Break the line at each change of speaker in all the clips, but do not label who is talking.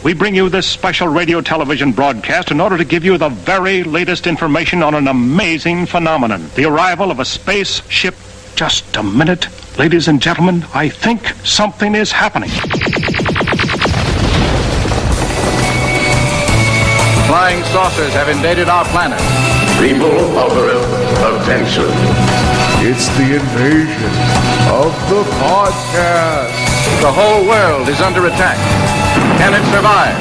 We bring you this special radio television broadcast in order to give you the very latest information on an amazing phenomenon. The arrival of a spaceship. Just a minute. Ladies and gentlemen, I think something is happening.
Flying saucers have invaded our planet.
People of Earth, attention.
It's the invasion of the podcast.
The whole world is under attack. Can it survive?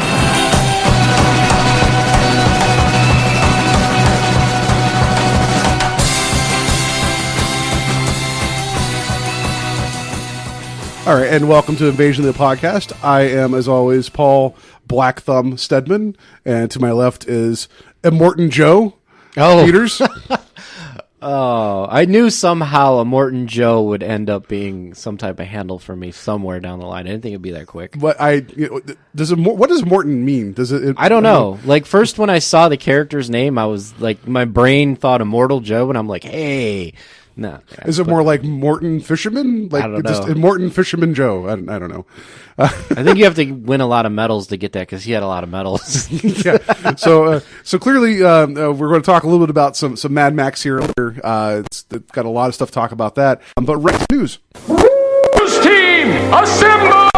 All right, and welcome to Invasion of the Podcast. I am, as always, Paul Black Thumb Stedman, and to my left is Immortan Joe Peters.
Oh, I knew somehow a Morton Joe would end up being some type of handle for me somewhere down the line. I didn't think it'd be that quick.
But what does Morton mean? Does it?
I don't know. Like first when I saw the character's name, I was like, my brain thought Immortal Joe, and I'm like, hey, no.
Is it more like Morton Fisherman? Like
I don't know.
Morton Fisherman Joe. I don't know.
I think you have to win a lot of medals to get that because he had a lot of medals.
Yeah. So clearly, we're going to talk a little bit about some Mad Max here later. It's got a lot of stuff to talk about that. But Rex News.
News team, assemble!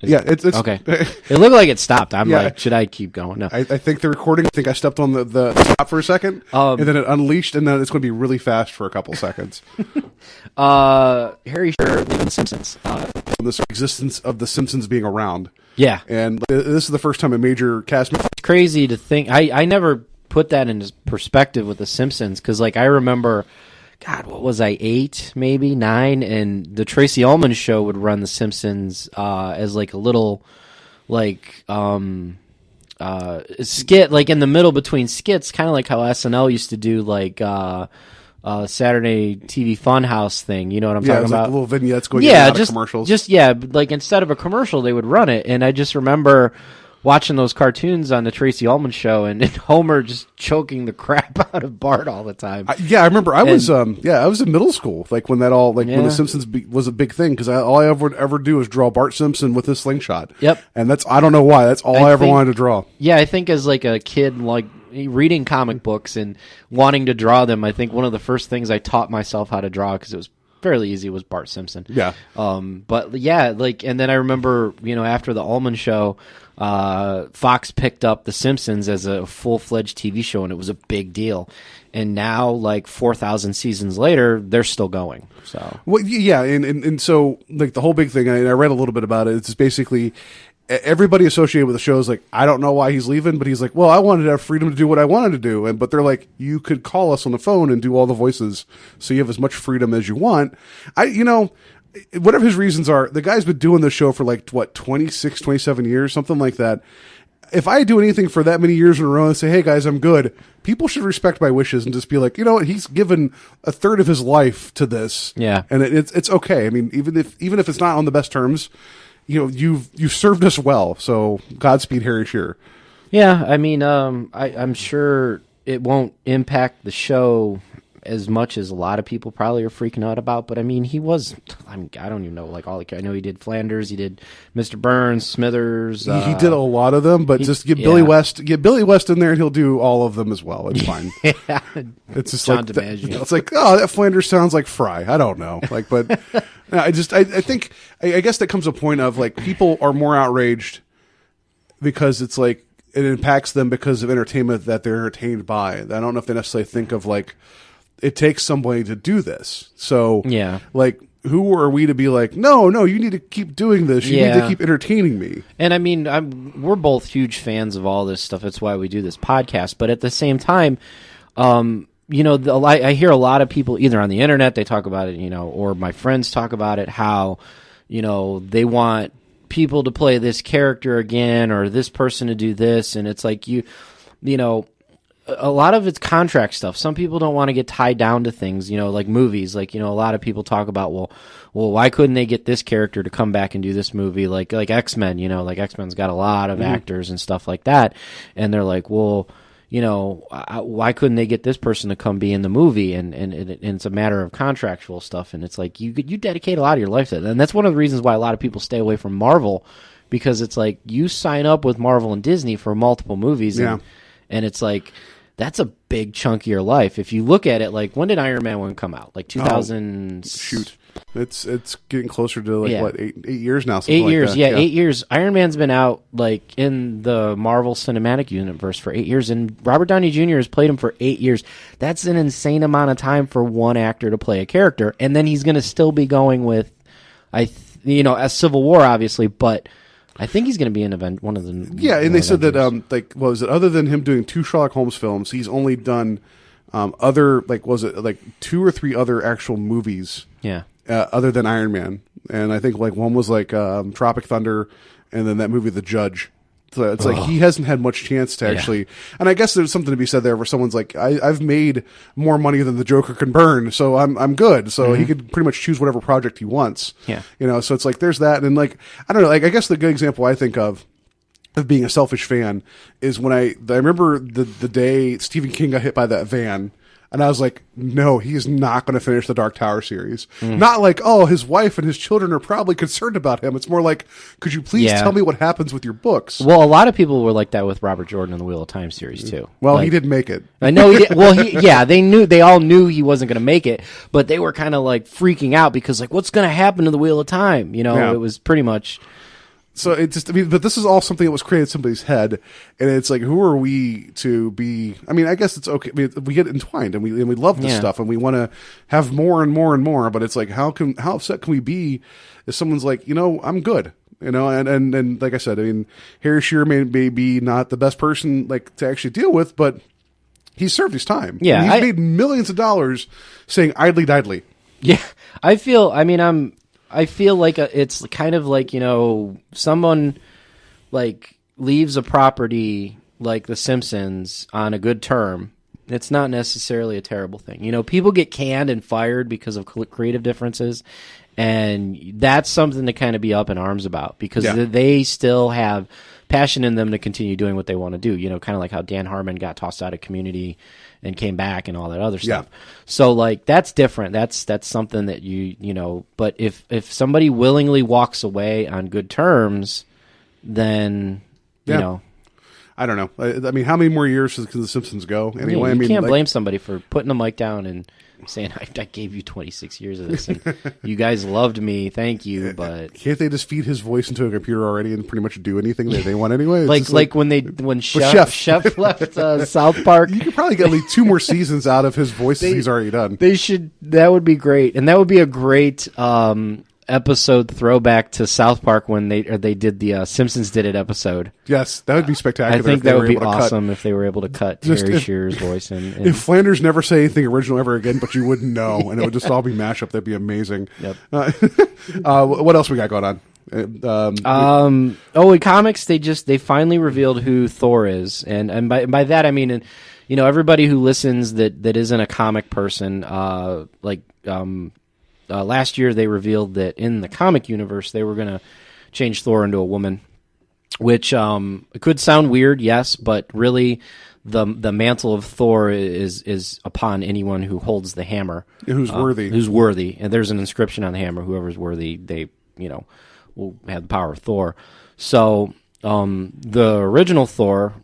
Yeah, it's
okay. It looked like it stopped. I'm like, should I keep going? No.
I think the recording. I think I stepped on the stop for a second, and then it unleashed, and then it's going to be really fast for a couple seconds.
Harry Shearer leaving the Simpsons.
This existence of the Simpsons being around. Yeah, and this is the first time a major cast.
It's crazy to think. I never put that into perspective with the Simpsons because, like, I remember. God, what was I, 8, maybe 9? And the Tracy Ullman show would run The Simpsons as like a little, like, skit, like in the middle between skits, kind of like how SNL used to do, like, Saturday TV Funhouse thing. You know what I'm talking about?
Like little vignettes going out of commercials.
Like instead of a commercial, they would run it. And I just remember watching those cartoons on the Tracy Ullman show and Homer just choking the crap out of Bart all the time.
I remember I was in middle school, like when that all, like when the Simpsons was a big thing, because all I ever do is draw Bart Simpson with his slingshot. Yep. And I don't know why, that's all I ever wanted to draw. Yeah,
I think as like a kid, like reading comic books and wanting to draw them, I think one of the first things I taught myself how to draw, because it was fairly easy, was Bart Simpson. Yeah. But yeah, like, and then I remember, after the Ullman show, Fox picked up The Simpsons as a full-fledged TV show, and it was a big deal. And now, like 4,000 seasons later, they're still going. So,
well, yeah, and so like the whole big thing, I read a little bit about it. It's basically everybody associated with the show is like, I don't know why he's leaving, but he's like, well, I wanted to have freedom to do what I wanted to do, but they're like, you could call us on the phone and do all the voices, so you have as much freedom as you want. Whatever his reasons are, the guy's been doing this show for like, 26, 27 years, something like that. If I do anything for that many years in a row and say, hey guys, I'm good, people should respect my wishes and just be like, he's given a third of his life to this. Yeah. And it's okay. I mean, even if it's not on the best terms, you've served us well. So Godspeed, Harry Shearer.
Yeah. I mean, I'm sure it won't impact the show as much as a lot of people probably are freaking out about, but I mean, I don't even know, like I know he did Flanders, he did Mr. Burns, Smithers.
He did a lot of them, but just get Billy West in there and he'll do all of them as well. It's fine. Yeah. It's just John DiMaggio. It's like, oh, that Flanders sounds like Fry. I don't know. Like, but I guess that comes a point of like, people are more outraged because it's like, it impacts them because of entertainment that they're entertained by. I don't know if they necessarily think of like, it takes somebody to do this. So, yeah, like, who are we to be like, no, you need to keep doing this. You need to keep entertaining me.
And I mean, we're both huge fans of all this stuff. That's why we do this podcast. But at the same time, I hear a lot of people either on the internet, they talk about it, or my friends talk about it, how, they want people to play this character again or this person to do this. And it's like, a lot of it's contract stuff. Some people don't want to get tied down to things, like movies. Like, a lot of people talk about, well, why couldn't they get this character to come back and do this movie? Like X-Men, like X-Men's got a lot of actors and stuff like that. And they're like, well, why couldn't they get this person to come be in the movie? And it's a matter of contractual stuff. And it's like you dedicate a lot of your life to it. And that's one of the reasons why a lot of people stay away from Marvel, because it's like you sign up with Marvel and Disney for multiple movies. And it's like that's a big chunk of your life. If you look at it, like when did Iron Man 1 come out? Like 2000.
Shoot. It's getting closer to what, 8 years now?
8 years,
like
8 years. Iron Man's been out like in the Marvel Cinematic Universe for 8 years, and Robert Downey Jr. has played him for 8 years. That's an insane amount of time for one actor to play a character, and then he's going to still be going with, as Civil War, obviously, but I think he's going to be in one of the.
Yeah, and they said that what was it? Other than him doing 2 Sherlock Holmes films, he's only done other 2 or 3 other actual movies.
Yeah.
Other than Iron Man, and I think one was Tropic Thunder, and then that movie The Judge. So it's like he hasn't had much chance to actually. And I guess there's something to be said there where someone's like, I've made more money than the Joker can burn, so I'm good. So he could pretty much choose whatever project he wants.
Yeah,
So it's like there's that, and I don't know. I guess the good example I think of being a selfish fan is when I remember the day Stephen King got hit by that van. And I was like, no, he is not going to finish the Dark Tower series. Not like, his wife and his children are probably concerned about him. It's more like, could you please tell me what happens with your books?
Well, a lot of people were like that with Robert Jordan and the Wheel of Time series, too.
Well, he didn't make it.
I know he did. Well, they all knew he wasn't going to make it, but they were kind of like freaking out because what's going to happen to the Wheel of Time? It was pretty much...
So it just, but this is all something that was created in somebody's head, and it's like, who are we to be? I mean, I guess it's okay. We get entwined, and we love this stuff, and we want to have more and more and more. But it's like, how upset can we be if someone's like, I'm good, and like I said, I mean, Harry Shearer may be not the best person to actually deal with, but he's served his time.
Yeah,
and he's made millions of dollars saying idly.
Yeah, I feel like it's kind of like, someone leaves a property like The Simpsons on a good term. It's not necessarily a terrible thing. People get canned and fired because of creative differences, and that's something to kind of be up in arms about because they still have passion in them to continue doing what they want to do. Kind of like how Dan Harmon got tossed out of Community and came back and all that other stuff. So that's different. That's something that but if somebody willingly walks away on good terms, then
I don't know. I mean, how many more years can The Simpsons go? Anyway,
you can't blame somebody for putting the mic down and saying, I gave you 26 years of this, and you guys loved me, thank you, but...
Can't they just feed his voice into a computer already and pretty much do anything that they want anyway?
When Chef left South Park.
You could probably get at least 2 more seasons out of his voice that he's already done.
That would be great, and that would be a great... episode throwback to South Park when they did the Simpsons Did It episode.
Yes, that would be spectacular.
I think that would be awesome if they were able to cut Harry Shearer's voice. And
if Flanders never say anything original ever again, but you wouldn't know, and it would just all be mashup, that'd be amazing.
Yep.
What else we got going on?
In comics, they finally revealed who Thor is, and by that I mean, everybody who listens that isn't a comic person, last year they revealed that in the comic universe they were going to change Thor into a woman, which could sound weird, yes, but really the mantle of Thor is upon anyone who holds the hammer.
Who's worthy.
Who's worthy. And there's an inscription on the hammer. Whoever's worthy, they will have the power of Thor. So the original Thor,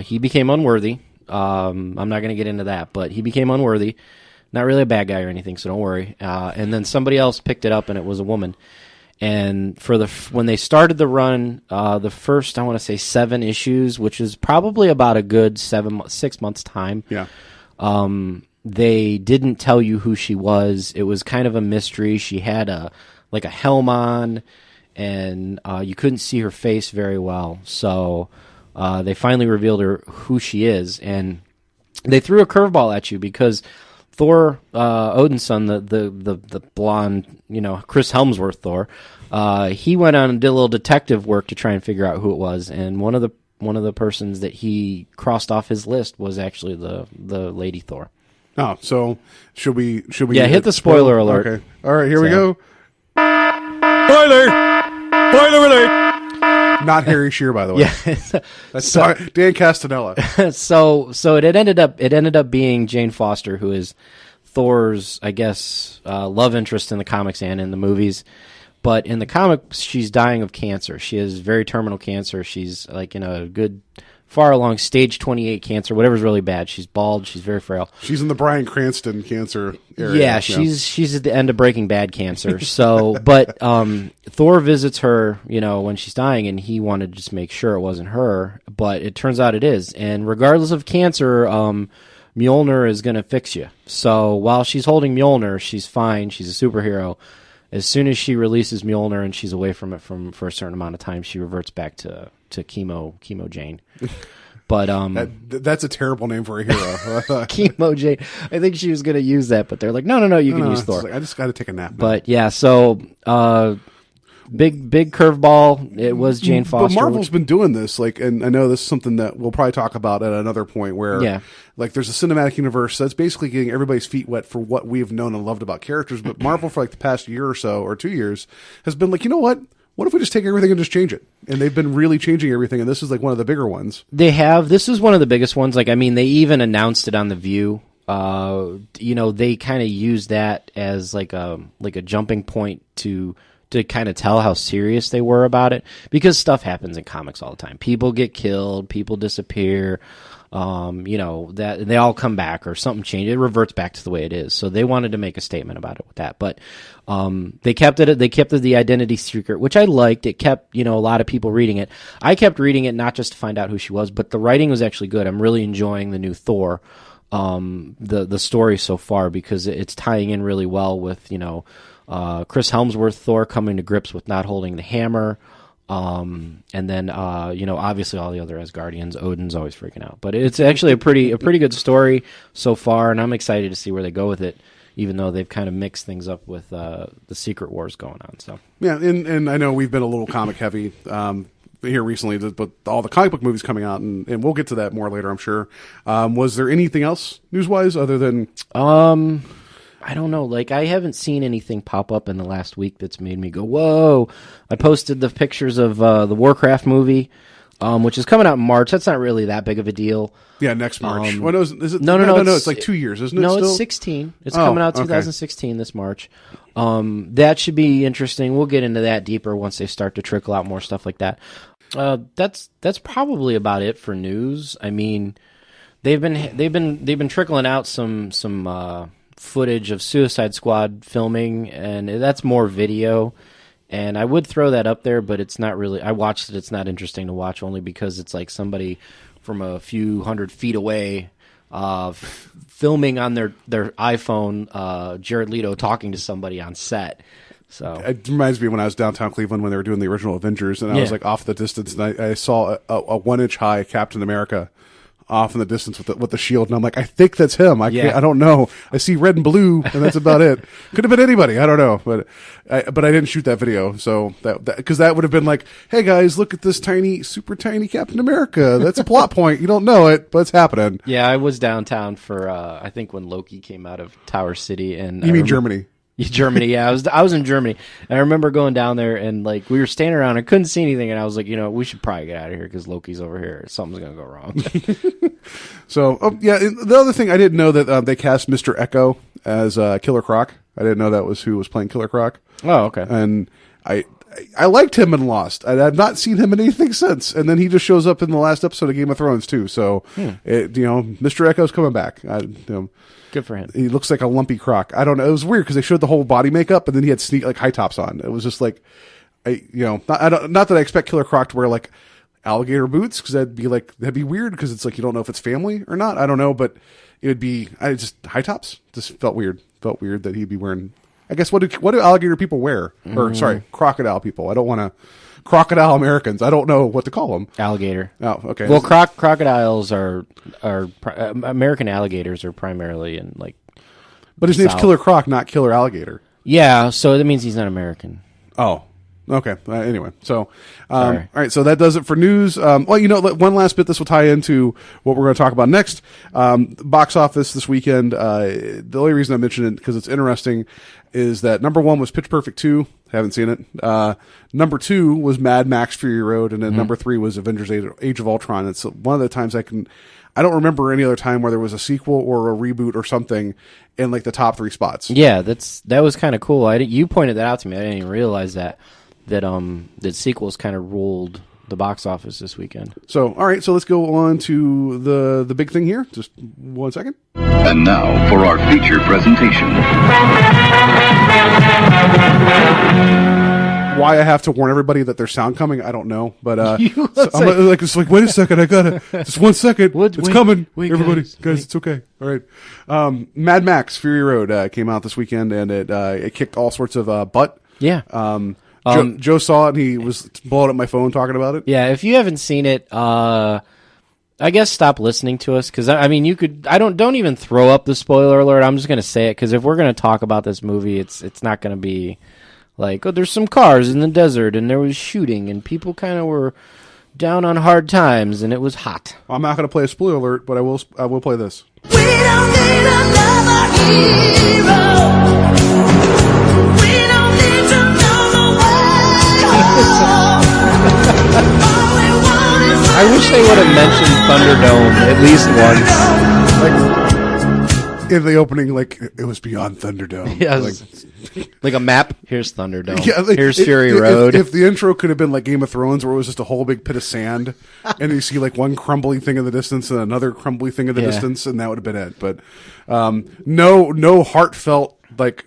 he became unworthy. I'm not going to get into that, but he became unworthy. Not really a bad guy or anything, so don't worry. And then somebody else picked it up, and it was a woman. And when they started the run, the first, I want to say 7 issues, which is probably about a good 6 months' time.
Yeah.
They didn't tell you who she was. It was kind of a mystery. She had a helm on, and you couldn't see her face very well. So they finally revealed who she is, and they threw a curveball at you because Thor, Odin's son, the blonde, Chris Hemsworth Thor, he went on and did a little detective work to try and figure out who it was, and one of the persons that he crossed off his list was actually the Lady Thor.
Oh, so should we?
Yeah, hit the spoiler alert.
Okay, all right, here we go.
Spoiler alert.
Not Harry Shearer, by the way.
Yeah.
That's Dan Castanella.
So it ended up being Jane Foster, who is Thor's, I guess, love interest in the comics and in the movies. But in the comics, she's dying of cancer. She has very terminal cancer. She's like in a good, far along stage 28 cancer, whatever's really bad. She's bald. She's very frail.
She's in the Bryan Cranston cancer area.
Yeah, she's at the end of Breaking Bad cancer. So, but Thor visits her, when she's dying, and he wanted to just make sure it wasn't her. But it turns out it is. And regardless of cancer, Mjolnir is going to fix you. So while she's holding Mjolnir, she's fine. She's a superhero. As soon as she releases Mjolnir and she's away from it for a certain amount of time, she reverts back to Chemo Jane. But
that's a terrible name for a hero.
Chemo Jane. I think she was going to use that, but they're like, no, you can use Thor.
Like, I just got to take a nap now.
But yeah, so big curveball. It was Jane Foster.
But Marvel's been doing this, and I know this is something that we'll probably talk about at another point where, there's a cinematic universe that's basically getting everybody's feet wet for what we've known and loved about characters. But Marvel, for the past year or so, or 2 years, has been like, you know what? What if we just take everything and just change it? And they've been really changing everything, and this is one of the bigger ones.
They have. This is one of the biggest ones. They even announced it on The View. They kind of use that as like a jumping point to kind of tell how serious they were about it, because stuff happens in comics all the time. People get killed, people disappear, that they all come back or something changes. It reverts back to the way it is. So they wanted to make a statement about it with that, but they kept the identity secret, which I liked. It kept, a lot of people reading it. I kept reading it not just to find out who she was, but the writing was actually good. I'm really enjoying the new Thor, the story so far, because it's tying in really well with, Chris Helmsworth Thor coming to grips with not holding the hammer, and then obviously all the other Asgardians. Odin's always freaking out, but it's actually a pretty good story so far, and I'm excited to see where they go with it, even though they've kind of mixed things up with the Secret Wars going on. So
yeah, and I know we've been a little comic heavy here recently, but all the comic book movies coming out, and we'll get to that more later, I'm sure. Was there anything else news wise other than
I don't know. I haven't seen anything pop up in the last week that's made me go, whoa. I posted the pictures of the Warcraft movie, which is coming out in March. That's not really that big of a deal.
Yeah, next March. Is it?
No.
It's like 2 years, isn't it?
No,
still?
it's 16. It's coming out 2016 this March. That should be interesting. We'll get into that deeper once they start to trickle out more stuff like that. That's probably about it for news. I mean, they've been trickling out some footage of Suicide Squad filming, and that's more video, and I would throw that up there, but it's not really. I watched it. It's not interesting to watch, only because it's like somebody from a few hundred feet away filming on their iPhone, Jared Leto talking to somebody on set. So
it reminds me when I was downtown Cleveland when they were doing the original Avengers, and I was off the distance, and I saw a 1 inch high Captain America off in the distance with the shield, and I'm like, I think that's him. I don't know. I see red and blue, and that's about it. Could have been anybody. I don't know, but I didn't shoot that video, so because that would have been like, hey guys, look at this super tiny Captain America. That's a plot point. You don't know it, but it's happening. Yeah,
I was downtown for I think when Loki came out of Tower City, and
you mean Germany?
Germany, yeah. I was in Germany, and I remember going down there, and we were standing around, I couldn't see anything, and I was like, we should probably get out of here because Loki's over here. Something's gonna go wrong.
So, the other thing, I didn't know that they cast Mr. Echo as Killer Croc. I didn't know that was who was playing Killer Croc.
Oh, okay.
And I liked him in Lost. I've not seen him in anything since. And then he just shows up in the last episode of Game of Thrones too. So, Mr. Echo's coming back.
Good for him.
He looks like a lumpy croc. I don't know. It was weird because they showed the whole body makeup, and then he had high tops on. It was just like, not that I expect Killer Croc to wear alligator boots, because that'd be weird, because it's you don't know if it's family or not. I don't know, but it would be high tops. Just felt weird. Felt weird that he'd be wearing. I guess what do alligator people wear? Or sorry, crocodile people. I don't want to. Crocodile Americans. I don't know what to call them.
Alligator.
Oh, okay.
Well, crocodiles are American alligators are primarily in
But his name's Killer Croc, not Killer Alligator.
Yeah, so that means he's not American.
Oh, Okay. Anyway, so
Sorry.
all right. So that does it for news. Well, one last bit. This will tie into what we're going to talk about next. Box office this weekend. The only reason I mention it because it's interesting is that number one was Pitch Perfect 2. Haven't seen it. Number 2 was Mad Max Fury Road, and then number 3 was Avengers: Age of Ultron. It's one of the times I don't remember any other time where there was a sequel or a reboot or something in like the top 3 spots.
Yeah, that was kind of cool. You pointed that out to me. I didn't even realize that sequels kind of ruled the box office this weekend.
So, all right, so let's go on to the big thing here. Just 1 second.
And now for our feature presentation.
Why I have to warn everybody that there's sound coming, I don't know. But
So
I'm like, wait a second, I gotta just 1 second. It's coming, everybody, guys. It's okay. All right. Mad Max Fury Road came out this weekend, and it kicked all sorts of butt.
Yeah.
Joe saw it, and he was blowing up my phone talking about it.
Yeah, if you haven't seen it, I guess stop listening to us, because I mean, you could. Don't even throw up the spoiler alert. I'm just gonna say it, because if we're gonna talk about this movie, it's not gonna be like, oh, there's some cars in the desert, and there was shooting, and people kind of were down on hard times, and it was hot.
I'm not gonna play a spoiler alert, but I will play this.
We don't need another hero. We don't need to know the way home. All we want is
I wish they would have mentioned Thunderdome at least once.
In the opening, like, it was beyond Thunderdome.
Yes. Like a map. Here's Thunderdome.
Yeah, like,
here's Fury Road.
If the intro could have been like Game of Thrones, where it was just a whole big pit of sand, and you see like one crumbly thing in the distance and another crumbly thing in the distance, and that would have been it. But no heartfelt like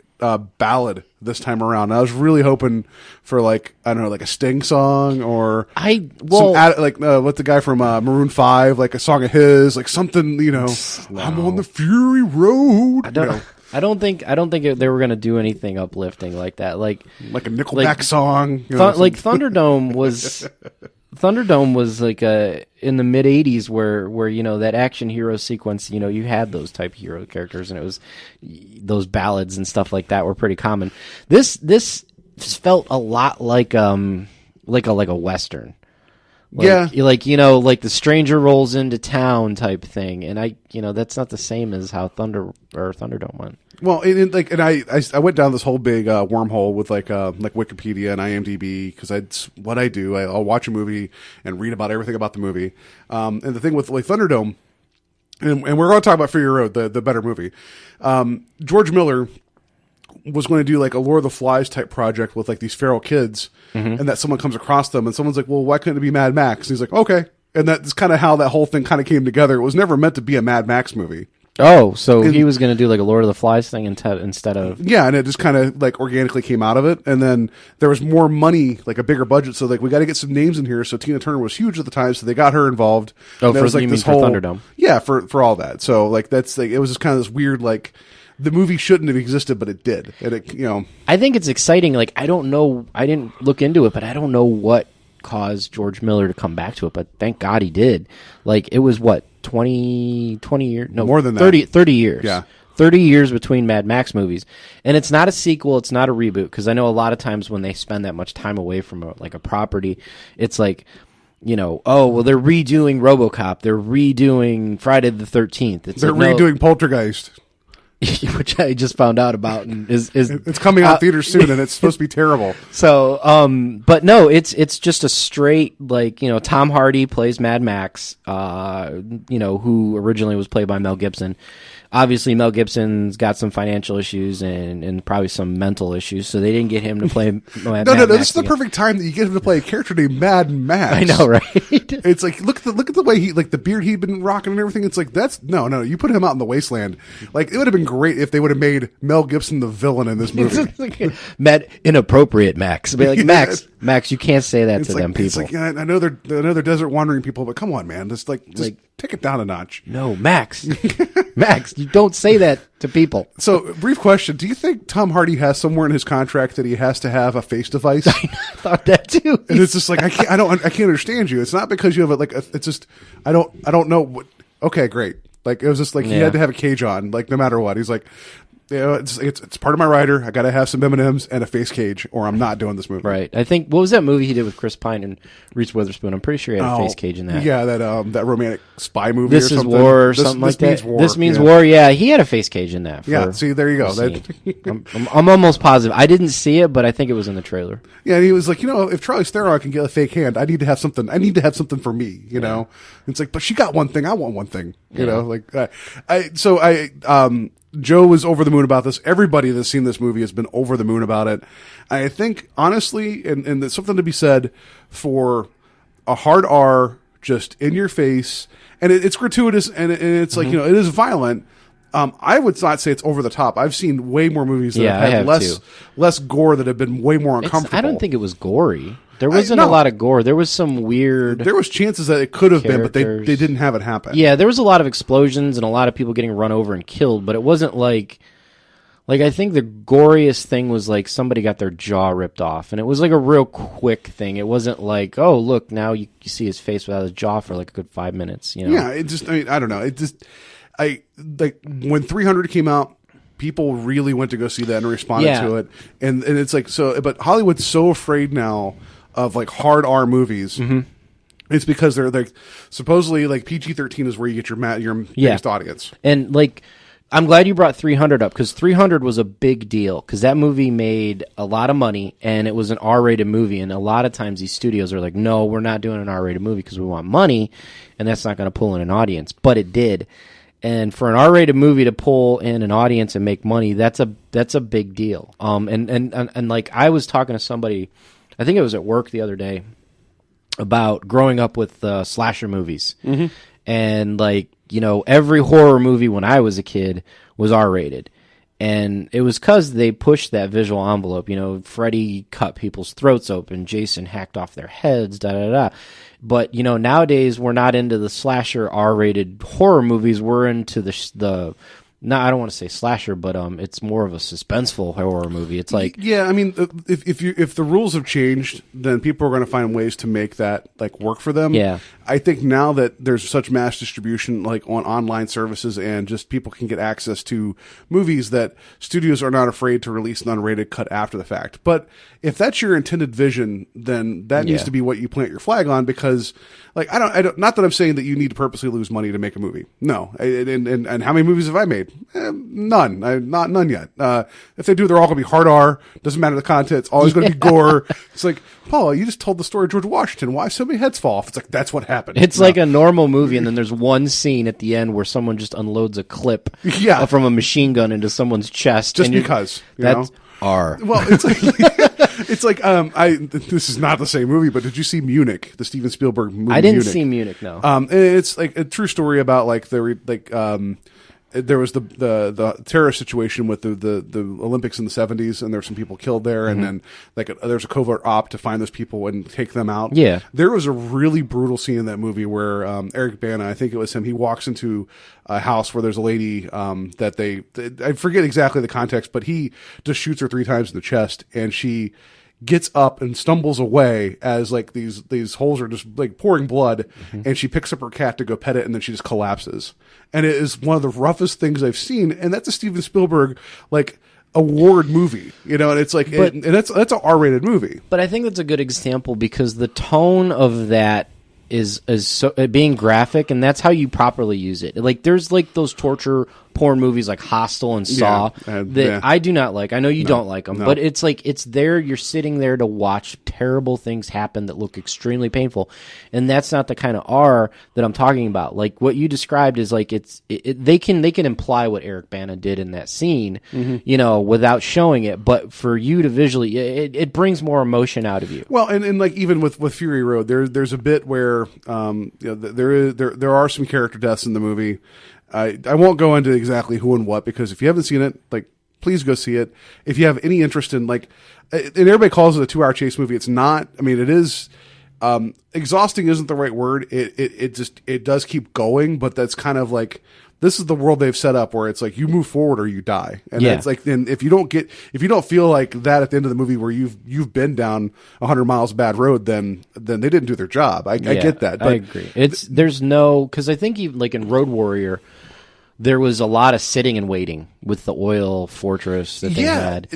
ballad this time around. I was really hoping for like, I don't know, like a Sting song or what's the guy from Maroon 5, like a song of his, like something,
No.
I'm on the Fury Road.
I don't think they were going to do anything uplifting like that. Like
a Nickelback song.
Like Thunderdome was. Thunderdome was like in the mid '80s where that action hero sequence, you had those type of hero characters, and it was those ballads and stuff like that were pretty common. This felt a lot like a western. Like the stranger rolls into town type thing, and that's not the same as how Thunderdome went.
Well, I went down this whole big wormhole with like Wikipedia and IMDb, because that's what I do. I'll watch a movie and read about everything about the movie. And the thing with like Thunderdome, and we're going to talk about Fury Road, the better movie. George Miller was going to do like a Lord of the Flies type project with like these feral kids, and that someone comes across them, and someone's like, well, why couldn't it be Mad Max? And he's like, okay. And that's kind of how that whole thing kind of came together. It was never meant to be a Mad Max movie.
Oh, so he was going to do like a Lord of the Flies thing instead of...
Yeah, and it just kind of like organically came out of it. And then there was more money, like a bigger budget. So like, we got to get some names in here. So Tina Turner was huge at the time, so they got her involved.
Oh,
for
Thunderdome?
Yeah, for all that. So like, that's like, it was just kind of this weird, like, the movie shouldn't have existed, but it did. And it,
I think it's exciting. Like, I don't know, I didn't look into it, but I don't know what caused George Miller to come back to it, but thank God he did. Like, it was what, 20 years? No,
more than that.
30 years.
Yeah.
30 years between Mad Max movies. And it's not a sequel, it's not a reboot, because I know a lot of times when they spend that much time away from a property, it's like, oh, well, they're redoing RoboCop, they're redoing Friday the 13th.
They're redoing Poltergeist.
Which I just found out about, and
it's coming out theaters soon, and it's supposed to be terrible.
So, but no, it's just a straight, like, Tom Hardy plays Mad Max, who originally was played by Mel Gibson. Obviously, Mel Gibson's got some financial issues and probably some mental issues, so they didn't get him to play Mad Max.
This is the perfect time that you get him to play a character named Mad Max.
I know, right?
It's like, look at the way he, like, the beard he'd been rocking and everything. It's like, no, you put him out in the wasteland. Like, it would have been great if they would have made Mel Gibson the villain in this movie.
Mad inappropriate Max. Be like, Max, you can't say that to them people.
It's like, yeah, I know they're desert wandering people, but come on, man, just take it down a notch.
No, Max, Max, you don't say that to people.
So, brief question: do you think Tom Hardy has somewhere in his contract that he has to have a face device?
I thought that too.
And it's just like, I can't understand you. It's not because you have it's just I don't know what. Okay, great. Like, it was just like he had to have a cage on, like, no matter what. He's like, it's part of my rider. I got to have some M&Ms and a face cage, or I'm not doing this movie.
Right. I think, what was that movie he did with Chris Pine and Reese Witherspoon? I'm pretty sure he had a face cage in that.
Yeah, that romantic spy movie.
This
or
is
something.
War or something like that.
Means war.
This means
yeah.
war. Yeah, he had a face cage in that.
Yeah. See, there you go.
I'm almost positive. I didn't see it, but I think it was in the trailer.
Yeah, and he was like, if Charlize Theron can get a fake hand, I need to have something. I need to have something for me. You know, it's like, but she got one thing. I want one thing. You know, like Joe was over the moon about this. Everybody that's seen this movie has been over the moon about it. I think, honestly, and there's something to be said for a hard R, just in your face, and it's gratuitous, and it's like, it is violent. I would not say it's over the top. I've seen way more movies that have had less gore that have been way more uncomfortable.
I don't think it was gory. There wasn't a lot of gore. There was some weird...
There was chances that it could have been, but they didn't have it happen.
Yeah, there was a lot of explosions and a lot of people getting run over and killed, but it wasn't like... Like, I think the goriest thing was, like, somebody got their jaw ripped off, and it was, like, a real quick thing. It wasn't like, oh, look, now you see his face without his jaw for, like, a good 5 minutes, you know?
Yeah, I don't know. Like, when 300 came out, people really went to go see that and responded to it. And it's like, but Hollywood's so afraid now of like hard R movies. Mm-hmm. It's because they're like, supposedly like PG-13 is where you get your biggest audience.
And like, I'm glad you brought 300 up, because 300 was a big deal, because that movie made a lot of money and it was an R-rated movie. And a lot of times these studios are like, no, we're not doing an R-rated movie because we want money, and that's not going to pull in an audience. But it did. And for an R-rated movie to pull in an audience and make money, that's a big deal. And like, I was talking to somebody, I think it was at work the other day, about growing up with slasher movies. Mm-hmm. And like, every horror movie when I was a kid was R-rated. And it was because they pushed that visual envelope. Freddy cut people's throats open, Jason hacked off their heads, da-da-da. But, nowadays we're not into the slasher R-rated horror movies. We're into I don't want to say slasher, but it's more of a suspenseful horror movie. It's like,
yeah, I mean, if the rules have changed, then people are going to find ways to make that like work for them.
Yeah,
I think now that there's such mass distribution, like on online services, and just people can get access to movies, that studios are not afraid to release an unrated cut after the fact. But if that's your intended vision, then that needs to be what you plant your flag on, because like, I don't, not that I'm saying that you need to purposely lose money to make a movie. No. And how many movies have I made? None. None yet. If they do, they're all going to be hard R. Doesn't matter the content. It's always going to be gore. It's like, Paul, you just told the story of George Washington. Why so many heads fall off? It's like, that's what happened.
It's like a normal movie, and then there's one scene at the end where someone just unloads a clip from a machine gun into someone's chest.
Just because.
That's R.
Well, it's like, it's like, this is not the same movie, but did you see Munich, the Steven Spielberg movie?
I didn't see Munich, no.
It's like a true story about like there was the terrorist situation with the Olympics in the 70s, and there were some people killed there, and then like there's a covert op to find those people and take them out.
Yeah,
there was a really brutal scene in that movie where Eric Bana, I think it was him, he walks into a house where there's a lady that I forget exactly the context, but he just shoots her 3 times in the chest, and she gets up and stumbles away as like these holes are just like pouring blood, and she picks up her cat to go pet it, and then she just collapses. And it is one of the roughest things I've seen, and that's a Steven Spielberg like award movie, and it's like, and that's an R-rated movie.
But I think that's a good example, because the tone of that is so being graphic, and that's how you properly use it. Like, there's like those torture porn movies like Hostel and Saw that I do not like. I know you don't like them, but it's like, it's there. You're sitting there to watch terrible things happen that look extremely painful, and that's not the kind of R that I'm talking about. Like what you described is like, they can imply what Eric Bana did in that scene, without showing it, but for you to visually, it brings more emotion out of you.
Well, and like even with Fury Road, there's a bit where there are some character deaths in the movie. I won't go into exactly who and what, because if you haven't seen it, like, please go see it. If you have any interest in, like, and everybody calls it a 2-hour chase movie. It's not. I mean, it is, exhausting isn't the right word. It does keep going, but that's kind of like, this is the world they've set up where it's like, you move forward or you die. And it's like, then if you don't feel like that at the end of the movie where you've been down 100 miles of bad road, then they didn't do their job. I get that. But
I agree. There's no, because I think even like in Road Warrior, there was a lot of sitting and waiting with the oil fortress that they had.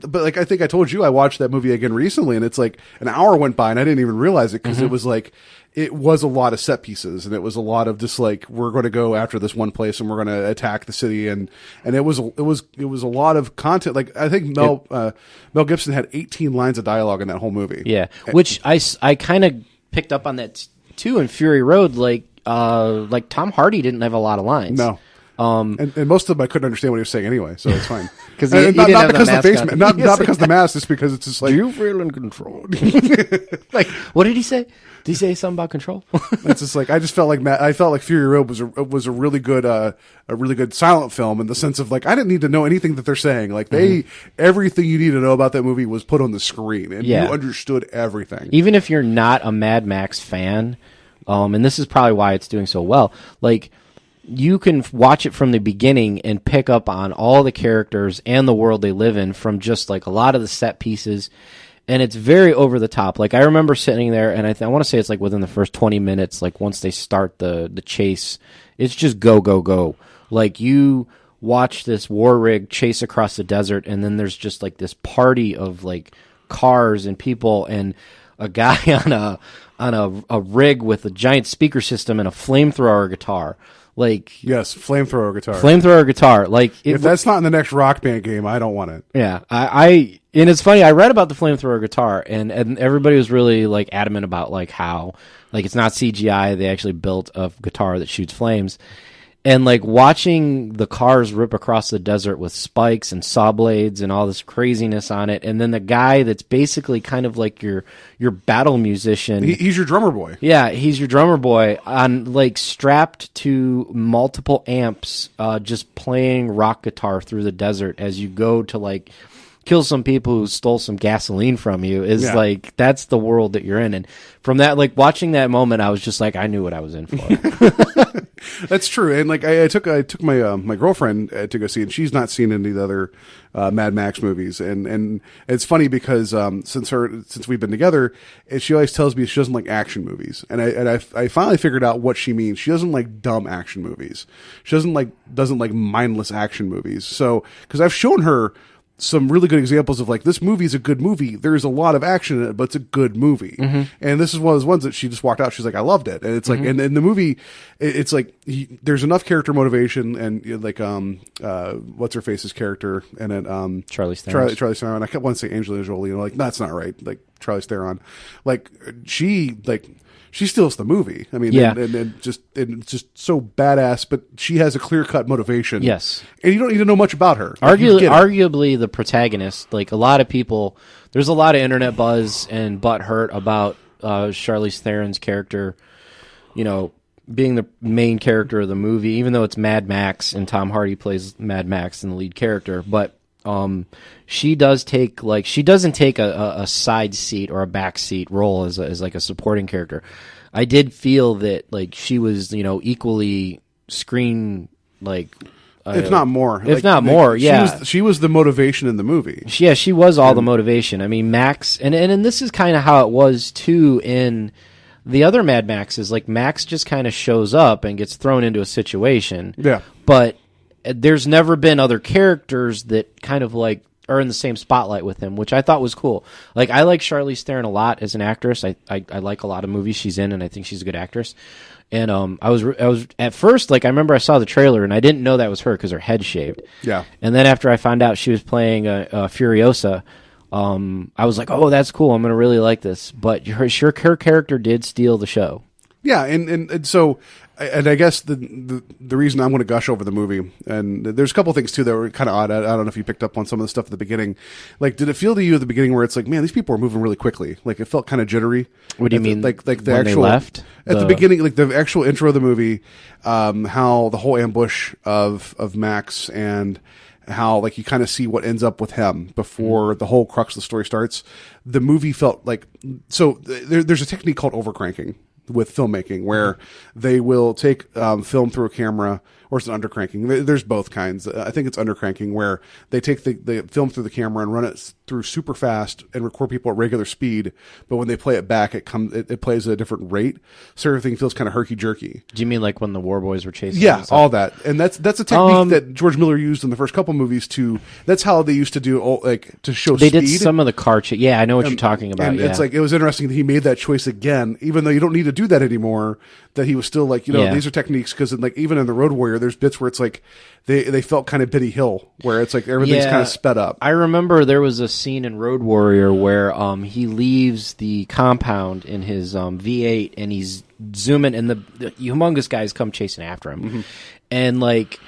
But like I think I told you, I watched that movie again recently, and it's like an hour went by and I didn't even realize it because it was like it was a lot of set pieces, and it was a lot of just like we're going to go after this one place and we're going to attack the city, and it was a lot of content. Like I think Mel Gibson had 18 lines of dialogue in that whole movie.
Yeah, which I kind of picked up on that too in Fury Road. Like Tom Hardy didn't have a lot of lines.
No. And most of them I couldn't understand what he was saying anyway, so it's fine.
Because
not because of the mask, just because it's just like,
do you feel in control? Like, what did he say? Did he say something about control?
It's just like I just felt like Fury Road was a really good silent film in the sense of like I didn't need to know anything that they're saying. Like everything you need to know about that movie was put on the screen, and you understood everything.
Even if you're not a Mad Max fan, and this is probably why it's doing so well. Like, you can watch it from the beginning and pick up on all the characters and the world they live in from just like a lot of the set pieces. And it's very over the top. Like I remember sitting there, and I want to say it's like within the first 20 minutes, like once they start the chase, it's just go, go, go. Like you watch this war rig chase across the desert, and then there's just like this party of like cars and people and a guy on a rig with a giant speaker system and a flamethrower guitar. Like,
yes, flamethrower
guitar. Like,
if that's not in the next Rock Band game, I don't want it.
Yeah, and it's funny. I read about the flamethrower guitar, and everybody was really like adamant about like how like it's not CGI. They actually built a guitar that shoots flames. And like watching the cars rip across the desert with spikes and saw blades and all this craziness on it, and then the guy that's basically kind of like your battle musician.
He's your drummer boy.
Yeah, he's your drummer boy on like strapped to multiple amps, just playing rock guitar through the desert as you go to like kill some people who stole some gasoline from you. Is like that's the world that you're in. And from that, like watching that moment, I was just like, I knew what I was in for.
That's true, and like I took my my girlfriend to go see, and she's not seen any of the other Mad Max movies, and it's funny because since we've been together, she always tells me she doesn't like action movies, and I finally figured out what she means. She doesn't like dumb action movies. She doesn't like mindless action movies. So because I've shown her some really good examples of like this movie is a good movie. There's a lot of action in it, but it's a good movie. And this is one of those ones that she just walked out. She's like, I loved it. And it's like, and in the movie, it's like there's enough character motivation and like what's her face's character and then
Charlize Theron.
Charlize Theron. I kept wanting to say Angelina Jolie. You know, like that's not right. Like Charlize Theron, like she steals the movie. I mean, and it's just so badass, but she has a clear-cut motivation.
Yes.
And you don't need to know much about her.
Arguably the protagonist, like a lot of people, there's a lot of internet buzz and butthurt about Charlize Theron's character, you know, being the main character of the movie, even though it's Mad Max and Tom Hardy plays Mad Max in the lead character. But she doesn't take a side seat or a back seat role as like a supporting character. I did feel that like she was, you know, equally screen like
if not more.
She
was the motivation in the movie.
Yeah, she was all the motivation. I mean, Max and this is kind of how it was too in the other Mad Maxes. Like Max just kind of shows up and gets thrown into a situation.
Yeah. But
there's never been other characters that kind of like are in the same spotlight with him, which I thought was cool. Like I like Charlize Theron a lot as an actress. I like a lot of movies she's in, and I think she's a good actress. And I was at first like I remember I saw the trailer and I didn't know that was her because her head shaved.
Yeah.
And then after I found out she was playing Furiosa, I was like, oh, that's cool. I'm gonna really like this. But her character did steal the show.
Yeah, and so. And I guess the reason I'm going to gush over the movie, and there's a couple things too that were kind of odd. I don't know if you picked up on some of the stuff at the beginning. Like, did it feel to you at the beginning where it's like, man, these people are moving really quickly? Like, it felt kind of jittery.
What do you mean?
Like the
when
actual
they left
at the beginning, like the actual intro of the movie, how the whole ambush of Max and how like you kind of see what ends up with him before the whole crux of the story starts. The movie felt like there's a technique called overcranking with filmmaking where they will take film through a camera or it's an undercranking. There's both kinds. I think it's undercranking, where they take the film through the camera and run it through super fast and record people at regular speed, but when they play it back, it plays at a different rate, so everything feels kind of herky jerky.
Do you mean like when the War Boys were chasing?
Yeah, all that, and that's a technique that George Miller used in the first couple movies to. That's how they used to do to show.
They
speed.
did some of the car chase. Yeah, I know what you're talking about.
And it's like, it was interesting that he made that choice again, even though you don't need to do that anymore. That he was still like, these are techniques, because like even in the Road Warrior, there's bits where it's like they felt kind of Bitty Hill, where it's like everything's kind of sped up.
I remember there was a scene in Road Warrior where he leaves the compound in his V8 and he's zooming, and the humongous guys come chasing after him, and like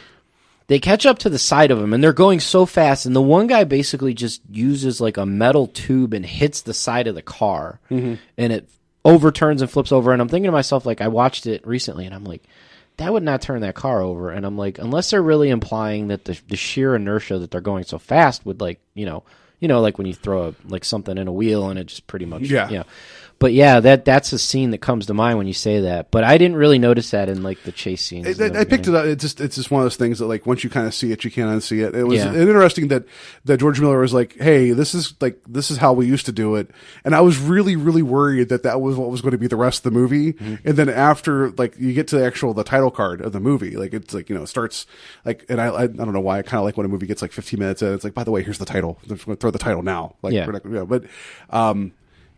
they catch up to the side of him, and they're going so fast, and the one guy basically just uses like a metal tube and hits the side of the car, and it overturns and flips over. And I'm thinking to myself, like, I watched it recently, and I'm like, that would not turn that car over. And I'm like, unless they're really implying that the sheer inertia that they're going so fast would, like, like when you throw something in a wheel and it just pretty much, But yeah, that's a scene that comes to mind when you say that. But I didn't really notice that in like the chase scenes.
I picked it up. It's just one of those things that like once you kind of see it, you can't unsee it. It was interesting that George Miller was like, "Hey, this is how we used to do it," and I was really worried that was what was going to be the rest of the movie. And then after like you get to the title card of the movie, like it's like it starts like, and I don't know why I kind of like when a movie gets like 15 minutes in, it's like, by the way, here's the title. I'm just going to throw the title now. Like, we're not, but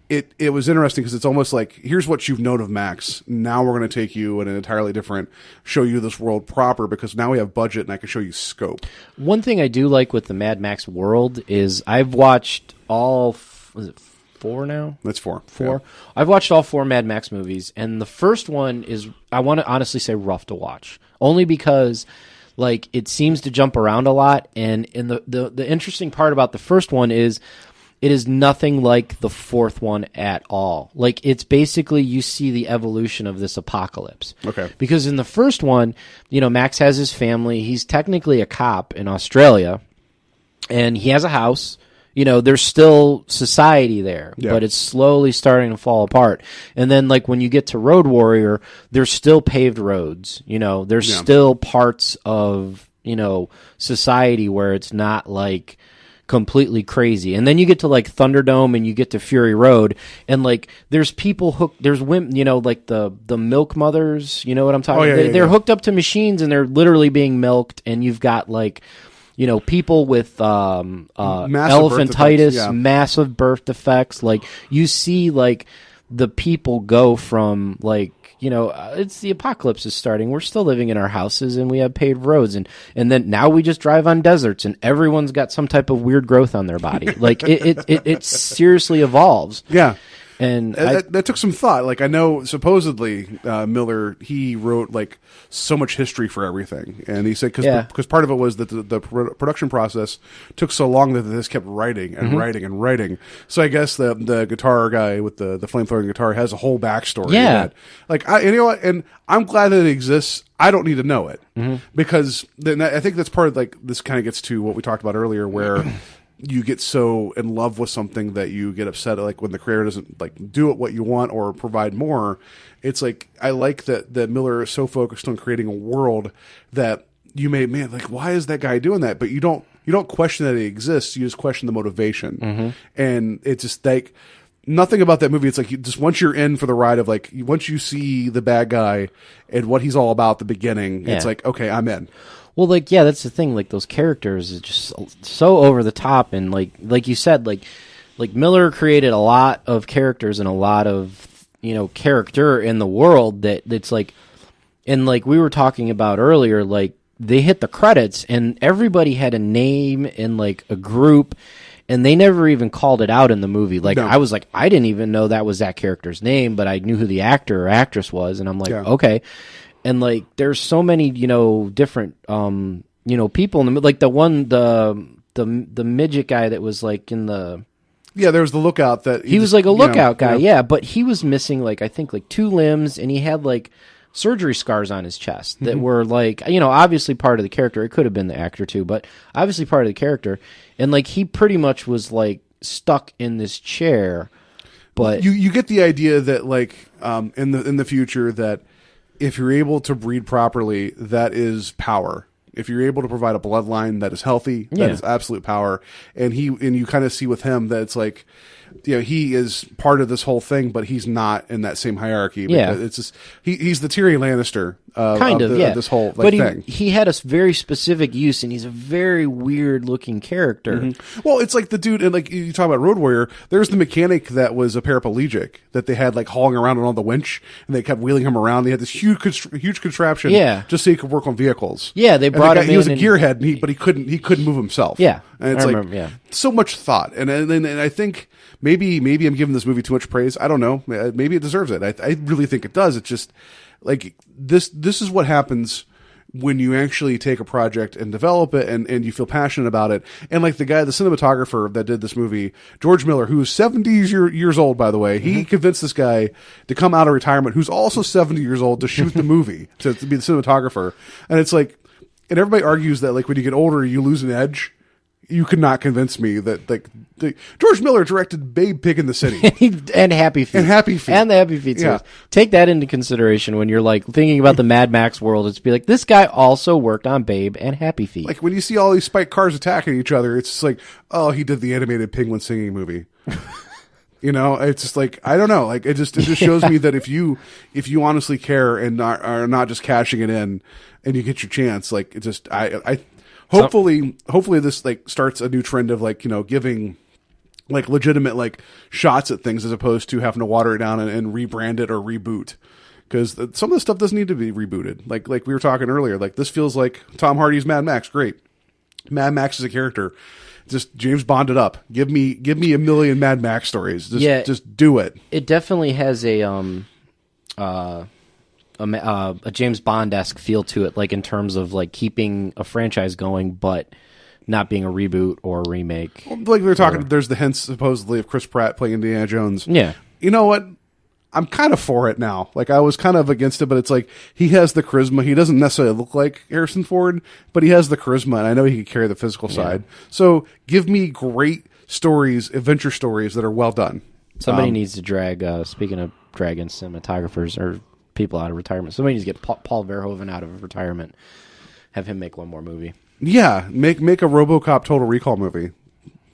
It was interesting because it's almost like, here's what you've known of Max. Now we're going to take you in an entirely different, show you this world proper, because now we have budget and I can show you scope.
One thing I do like with the Mad Max world is I've watched all, was it 4 now?
That's 4.
4.
Yeah.
I've watched all 4 Mad Max movies, and the first one is, I want to honestly say, rough to watch. Only because like it seems to jump around a lot, and in the interesting part about the first one is it is nothing like the 4th one at all. Like, it's basically, you see the evolution of this apocalypse.
Okay.
Because in the first one, Max has his family. He's technically a cop in Australia, and he has a house. There's still society there, but it's slowly starting to fall apart. And then, like, when you get to Road Warrior, there's still paved roads. There's still parts of, society where it's not, like, completely crazy. And then you get to like Thunderdome and you get to Fury Road, and like there's people hooked, there's women, like the milk mothers, you know what I'm talking about? They're hooked up to machines and they're literally being milked, and you've got like people with elephantitis, massive birth defects. Like, you see like the people go from like, it's the apocalypse is starting. We're still living in our houses and we have paved roads, and then now we just drive on deserts and everyone's got some type of weird growth on their body. Like it seriously evolves.
Yeah.
And
that took some thought. Like, I know supposedly Miller, he wrote like so much history for everything, and he said because part of it was that the production process took so long that this kept writing and writing and writing. So I guess the guitar guy with the flame throwing guitar has a whole backstory.
Yeah,
like and I'm glad that it exists. I don't need to know it because then I think that's part of like this kind of gets to what we talked about earlier, where you get so in love with something that you get upset, like when the creator doesn't like do it what you want or provide more. It's like, I like that Miller is so focused on creating a world that you may, man, like, why is that guy doing that? But you don't question that it exists. You just question the motivation. And it's just like, nothing about that movie. It's like, just once you're in for the ride of like, once you see the bad guy and what he's all about at the beginning, it's like, okay, I'm in.
Well, like, yeah, that's the thing. Like, those characters are just so over the top, and like you said, like Miller created a lot of characters and a lot of character in the world that's like, and like we were talking about earlier, like they hit the credits and everybody had a name and like a group, and they never even called it out in the movie. Like, I was like, I didn't even know that was that character's name, but I knew who the actor or actress was, and I'm like, okay. And like, there's so many, different, people in the, like the midget guy that was like in the,
there was the lookout that
he was like a lookout guy. But he was missing like, I think like 2 limbs, and he had like surgery scars on his chest that were like, obviously part of the character. It could have been the actor too, but obviously part of the character. And like, he pretty much was like stuck in this chair, but
you get the idea that like, in the future that if you're able to breed properly, that is power. If you're able to provide a bloodline that is healthy, that is absolute power. And you kind of see with him that it's like, he is part of this whole thing, but he's not in that same hierarchy.
Yeah.
It's just, he's the Tyrion Lannister of this whole thing.
He had a very specific use, and he's a very weird looking character.
Mm-hmm. Well, it's like the dude, and like you talk about Road Warrior, there's the mechanic that was a paraplegic that they had like hauling around on the winch, and they kept wheeling him around. They had this huge contraption just so he could work on vehicles.
Yeah, they brought him in.
He was a gearhead, but he couldn't move himself.
Yeah.
And it's so much thought. And I think maybe I'm giving this movie too much praise. I don't know. Maybe it deserves it. I really think it does. It's just like this is what happens when you actually take a project and develop it and you feel passionate about it. And like the cinematographer that did this movie, George Miller, who's 70 years old, by the way, he convinced this guy to come out of retirement, who's also 70 years old, to shoot the movie, to be the cinematographer. And it's like, and everybody argues that like when you get older, you lose an edge. You could not convince me that like George Miller directed Babe Pig in the City
and Happy Feet
and the
Happy Feet series. Take that into consideration when you're like thinking about the Mad Max world. It's be like, this guy also worked on Babe and Happy Feet.
Like when you see all these spiked cars attacking each other, it's just like, oh, he did the animated penguin singing movie. It's just like, I don't know. Like it just shows me that if you honestly care and are not just cashing it in and you get your chance, like it just Hopefully this like starts a new trend of like, giving like legitimate like shots at things as opposed to having to water it down and rebrand it or reboot. Because some of the stuff doesn't need to be rebooted. Like we were talking earlier, like this feels like Tom Hardy's Mad Max. Great. Mad Max is a character. Just James Bond it up. Give me a million Mad Max stories. Just do it.
It definitely has a James Bond-esque feel to it, like in terms of like keeping a franchise going, but not being a reboot or a remake.
Like we were talking, there's the hints supposedly of Chris Pratt playing Indiana Jones.
Yeah.
You know what? I'm kind of for it now. Like I was kind of against it, but it's like he has the charisma. He doesn't necessarily look like Harrison Ford, but he has the charisma, and I know he can carry the physical side. So give me great stories, adventure stories that are well done.
Somebody needs to drag, speaking of dragging cinematographers or people out of retirement, somebody needs to get Paul Verhoeven out of retirement, have him make one more movie.
Yeah, make a RoboCop Total Recall movie.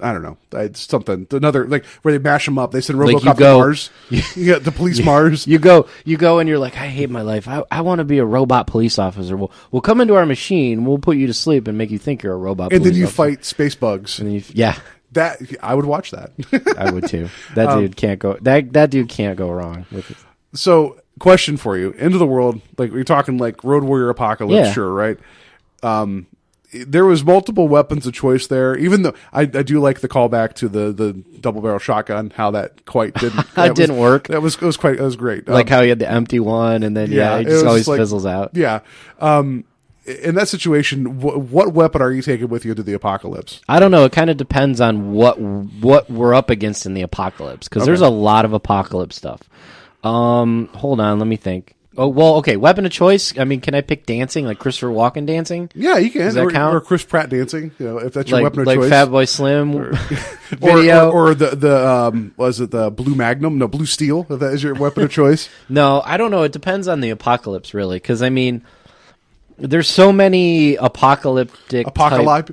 I don't know. It's something, another, like where they mash them up. They send RoboCop to Mars. You got the police Mars.
You go and you're like, I hate my life. I want to be a robot police officer. We'll come into our machine. We'll put you to sleep and make you think you're a robot police officer.
And then you fight space bugs.
And
that I would watch that.
I would too. That dude can't go. That dude can't go wrong with it.
So, question for you: End of the world, like we're talking like Road Warrior Apocalypse, sure, right? There was multiple weapons of choice there. Even though I do like the callback to the double barrel shotgun, how that quite didn't
didn't work.
It was great.
Like how you had the empty one, and then it just always fizzles out.
Yeah. In that situation, what weapon are you taking with you to the apocalypse?
I don't know. It kind of depends on what we're up against in the apocalypse, because there's a lot of apocalypse stuff. Hold on, let me think. Oh, well, okay, weapon of choice. I mean, can I pick dancing, like Christopher Walken dancing?
Yeah, you can.
Does that count?
Or Chris Pratt dancing, if that's your weapon of
like
choice.
Like Fatboy Slim video.
Or the was it the Blue Magnum? No, Blue Steel, if that is your weapon of choice.
No, I don't know. It depends on the apocalypse, really, because, I mean, there's so many apocalyptic... Apocalypse?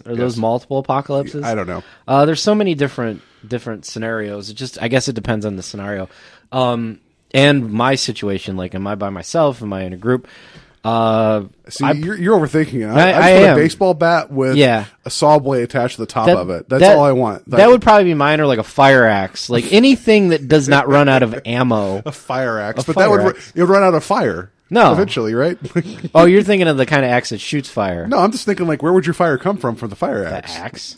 Are those multiple apocalypses?
I don't know.
There's so many different scenarios. I guess it depends on the scenario. And my situation, like, am I by myself? Am I in a group?
See, you're overthinking it.
I
just put
am.
a baseball bat with a saw blade attached to the top of it. That's all I want.
That would probably be mine, or like a fire axe. Like anything that does not run out of ammo.
A fire axe. But that would run out of fire.
No.
Eventually, right?
Oh, you're thinking of the kind of axe that shoots fire.
No, I'm just thinking, like, where would your fire come from the fire axe?
The axe?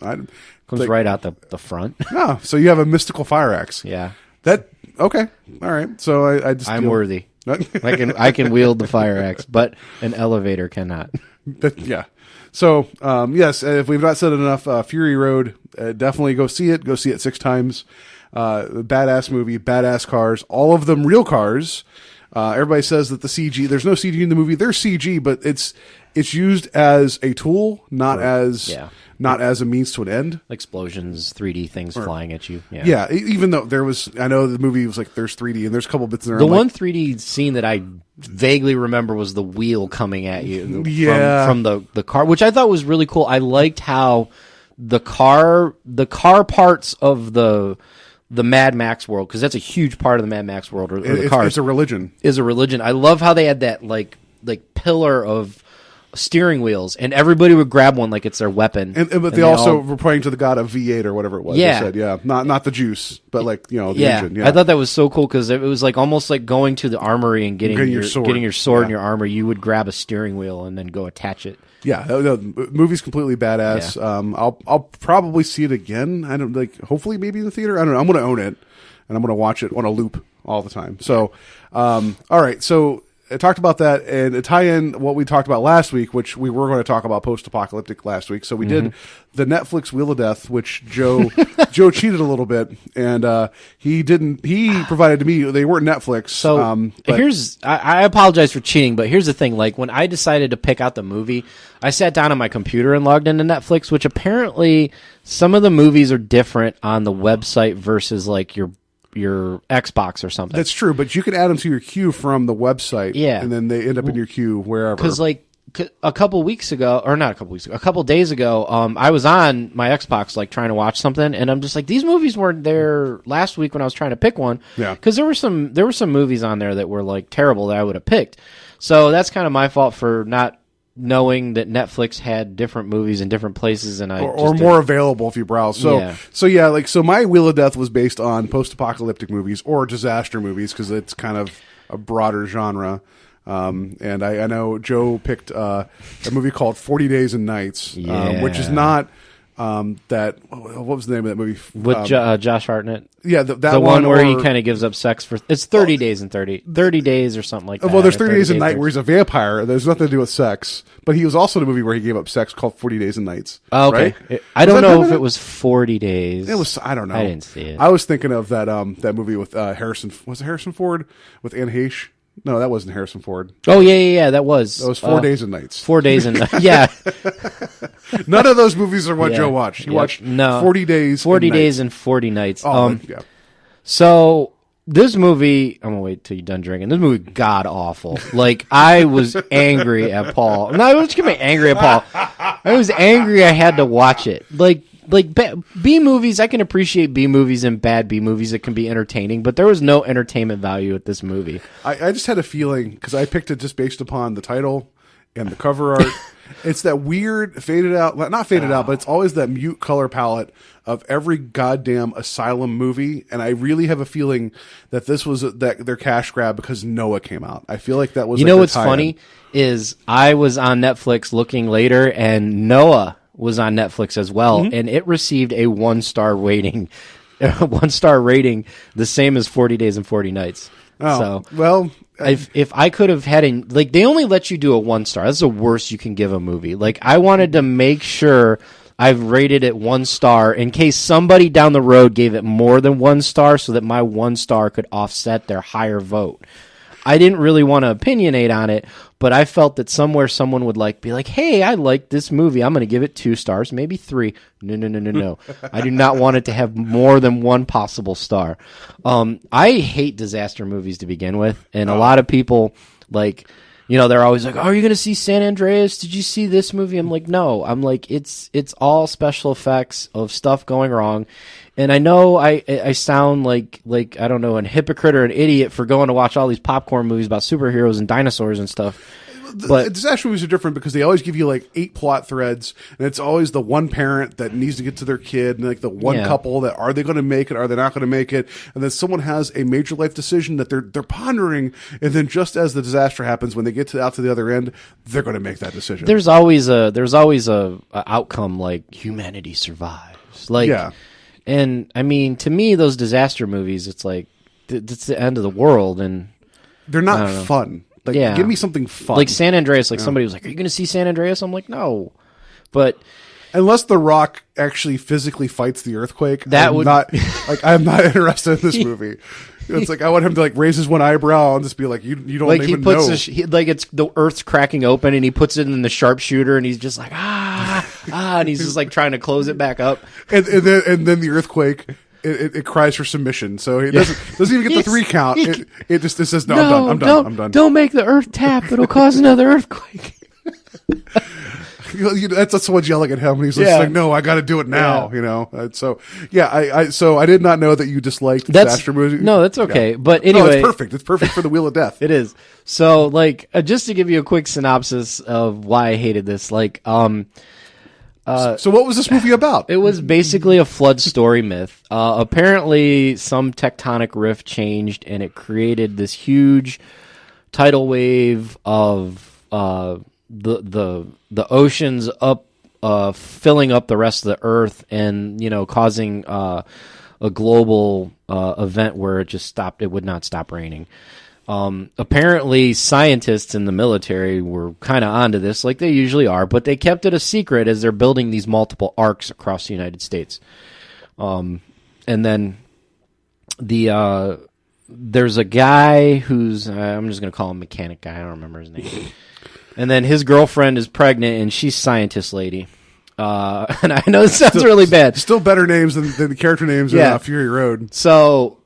Comes right out the front.
No, so you have a mystical fire axe.
Yeah.
Okay. All right. So
I'm worthy. I can wield the fire axe, but an elevator cannot.
Yeah. So, yes, if we've not said it enough, Fury Road, definitely go see it. Go see it 6 times. Badass movie, badass cars, all of them real cars. Everybody says that the CG, there's no CG in the movie. There's CG, but it's used as a tool, not as not as a means to an end.
Explosions, 3D things flying at you. Yeah.
Yeah, even though I know the movie was like there's 3D and there's a couple bits in there.
The one 3D scene that I vaguely remember was the wheel coming at you from the car, which I thought was really cool. I liked how the car parts of the Mad Max world, because that's a huge part of the Mad Max world. Or the cars
it's a religion.
Is a religion. I love how they had that like pillar of steering wheels, and everybody would grab one like it's their weapon.
But they also were praying to the god of V8 or whatever it was.
Yeah,
they said, not the juice, but like the engine. Yeah,
I thought that was so cool because it was like almost like going to the armory and getting your sword and your armor. You would grab a steering wheel and then go attach it.
Yeah, the movie's completely badass. Yeah. I'll probably see it again. I don't hopefully maybe in the theater. I don't know. I'm going to own it and I'm going to watch it on a loop all the time. So, all right. So I talked about that, and to tie in what we talked about last week, which we were going to talk about post-apocalyptic last week. So we did the Netflix Wheel of Death, which Joe cheated a little bit, and he provided to me, they weren't Netflix.
So I apologize for cheating, but here's the thing. Like when I decided to pick out the movie, I sat down on my computer and logged into Netflix, which apparently some of the movies are different on the website versus like your Xbox or something.
That's true, but you can add them to your queue from the website, and then they end up in your queue wherever.
Because like a couple days ago, I was on my Xbox like trying to watch something, and I'm just like, these movies weren't there last week when I was trying to pick one.
Yeah,
because there were some movies on there that were like terrible that I would have picked. So that's kind of my fault for not knowing that Netflix had different movies in different places, and
or more available if you browse. So my Wheel of Death was based on post-apocalyptic movies or disaster movies because it's kind of a broader genre. And I know Joe picked a movie called 40 Days and Nights, which is not that. What was the name of that movie
with Josh Hartnett?
Yeah, that
the one where he kind of gives up sex for. It's 30 days and 30 days or something like that.
Well, there's 30 Days and Night where he's a vampire. There's nothing to do with sex, but he was also in a movie where he gave up sex called 40 Days and Nights.
Oh, okay, right? I don't know if it was 40 days.
It was. I don't know.
I didn't see it.
I was thinking of that movie with Harrison. Was it Harrison Ford with Anne Heche? No, that wasn't Harrison Ford.
Oh, yeah, that was.
That was 4 Days and Nights.
4 Days and Nights, yeah.
None of those movies are what Joe watched. He watched 40 Days
40 Days and 40 Nights.
Yeah.
So, this movie, I'm going to wait till you're done drinking. This movie, god-awful. Like, I was angry at Paul. No, I was going to be angry at Paul. I was angry I had to watch it. Like B movies, I can appreciate B movies and bad B movies that can be entertaining, but there was no entertainment value at this movie.
I just had a feeling, because I picked it just based upon the title and the cover art. It's that weird not faded out, but it's always that mute color palette of every goddamn Asylum movie. And I really have a feeling that this was their cash grab because Noah came out. I feel like that was.
You know what's funny is I was on Netflix looking later, and Noah was on Netflix as well, and it received a 1-star rating. 1-star rating, the same as 40 Days and 40 Nights.
Oh,
so,
well,
if I could have had they only let you do a 1-star. That's the worst you can give a movie. Like, I wanted to make sure I've rated it 1 star in case somebody down the road gave it more than 1 star, so that my 1 star could offset their higher vote. I didn't really want to opinionate on it, but I felt that somewhere someone would be like, hey, I like this movie. I'm going to give it 2 stars, maybe 3. No. I do not want it to have more than 1 possible star. I hate disaster movies to begin with, and a lot of people, they're always like, oh, are you going to see San Andreas? Did you see this movie? I'm like, no. I'm like, it's all special effects of stuff going wrong. And I know I sound like I don't know, an hypocrite or an idiot for going to watch all these popcorn movies about superheroes and dinosaurs and stuff.
But disaster movies are different because they always give you 8 plot threads, and it's always the one parent that needs to get to their kid, and the one couple that are they going to make it, are they not going to make it, and then someone has a major life decision that they're pondering, and then just as the disaster happens, when they get out to the other end, they're going to make that decision.
There's always a outcome like humanity survives. And I mean, to me, those disaster movies, it's like it's the end of the world, and
they're not fun. Give me something fun.
Like San Andreas, somebody was like, are you going to see San Andreas? I'm like, no. But
unless The Rock actually physically fights the earthquake, I'm not interested in this movie. It's like I want him to raise his one eyebrow and just be like, you don't even know.
It's the earth's cracking open, and he puts it in the sharpshooter, and he's just like, ah. and he's just like trying to close it back up.
And then the earthquake, it cries for submission. So he doesn't even get the 3 count. It says, no, I'm done.
Don't make the earth tap. It'll cause another earthquake.
That's someone's yelling at him, and he's just like, "No, I got to do it now." You know. I did not know that you disliked disaster movies.
No, that's okay. Yeah. But anyway,
no, it's perfect. It's perfect for the Wheel of Death.
It is. So, like, just to give you a quick synopsis of why I hated this, like,
so what was this movie about?
It was basically a flood story myth. Apparently, some tectonic rift changed, and it created this huge tidal wave of the oceans up, filling up the rest of the earth, and causing a global event where it just stopped. It would not stop raining. Apparently, scientists in the military were kind of onto this, like they usually are, but they kept it a secret as they're building these multiple arcs across the United States. And then there's a guy who's I'm just going to call him Mechanic Guy. I don't remember his name. And then his girlfriend is pregnant, and she's Scientist Lady. And I know this sounds really bad.
Still better names than the character names in Fury Road.
So,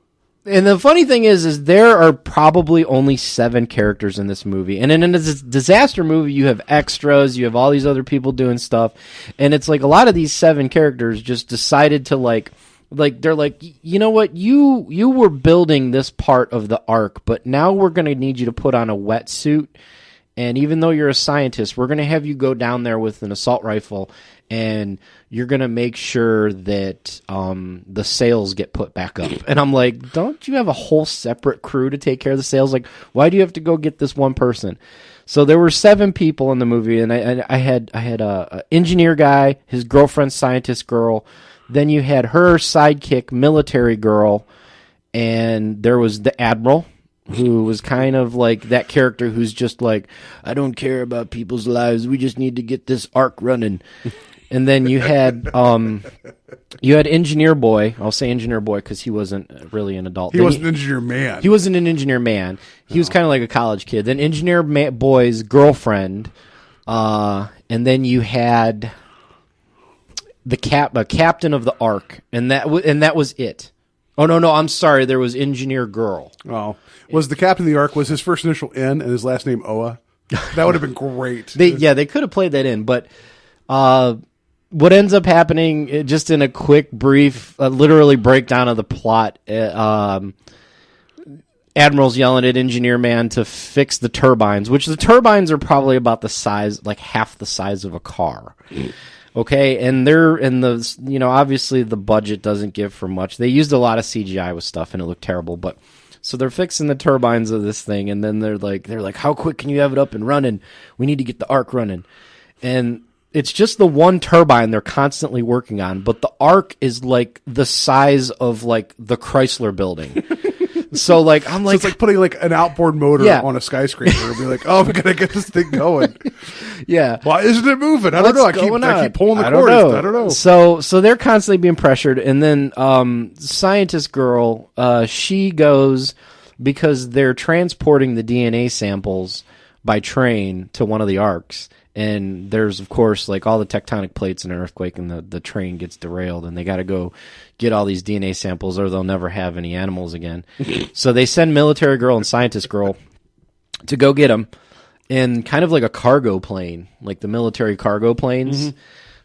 and the funny thing is there are probably only 7 characters in this movie. And in a disaster movie, you have extras, you have all these other people doing stuff. And it's like a lot of these 7 characters just decided to like they're like, you know what, you were building this part of the arc, but now we're going to need you to put on a wetsuit. And even though you're a scientist, we're going to have you go down there with an assault rifle, and you're going to make sure that the sails get put back up. And I'm like, don't you have a whole separate crew to take care of the sails? Like, why do you have to go get this one person? So there were 7 people in the movie, and I had a engineer guy, his girlfriend, scientist girl. Then you had her sidekick, military girl, and there was the admiral, who was kind of like that character who's just like, I don't care about people's lives. We just need to get this arc running. And then you had Engineer Boy. I'll say Engineer Boy because he wasn't really an adult.
He wasn't an engineer man.
He wasn't an engineer man. He was kind of like a college kid. Then Engineer Boy's girlfriend. And then you had the captain of the arc. And that was it. Oh, no, I'm sorry. There was Engineer Girl.
Oh. Was the captain of the arc, was his first initial N and his last name Oa? That would have been great.
They could have played that in, but what ends up happening, just in a quick, brief, literally breakdown of the plot, Admiral's yelling at Engineer Man to fix the turbines, which the turbines are probably about the size, like half the size of a car. Okay, and they're in the, obviously the budget doesn't give for much. They used a lot of CGI with stuff, and it looked terrible, but so they're fixing the turbines of this thing, and then they're like, how quick can you have it up and running? We need to get the arc running. And it's just the one turbine they're constantly working on, but the arc is like the size of like the Chrysler building. So like I'm like,
so it's like putting like an outboard motor on a skyscraper and be like, oh, we gotta get this thing going.
Yeah.
Why isn't it moving? I don't know. I keep pulling the cords. I don't know.
So they're constantly being pressured, and then scientist girl, she goes because they're transporting the DNA samples by train to one of the arcs. And there's, of course, like all the tectonic plates in an earthquake, and the train gets derailed, and they got to go get all these DNA samples or they'll never have any animals again. So they send military girl and scientist girl to go get them in kind of like a cargo plane, like the military cargo planes. Mm-hmm.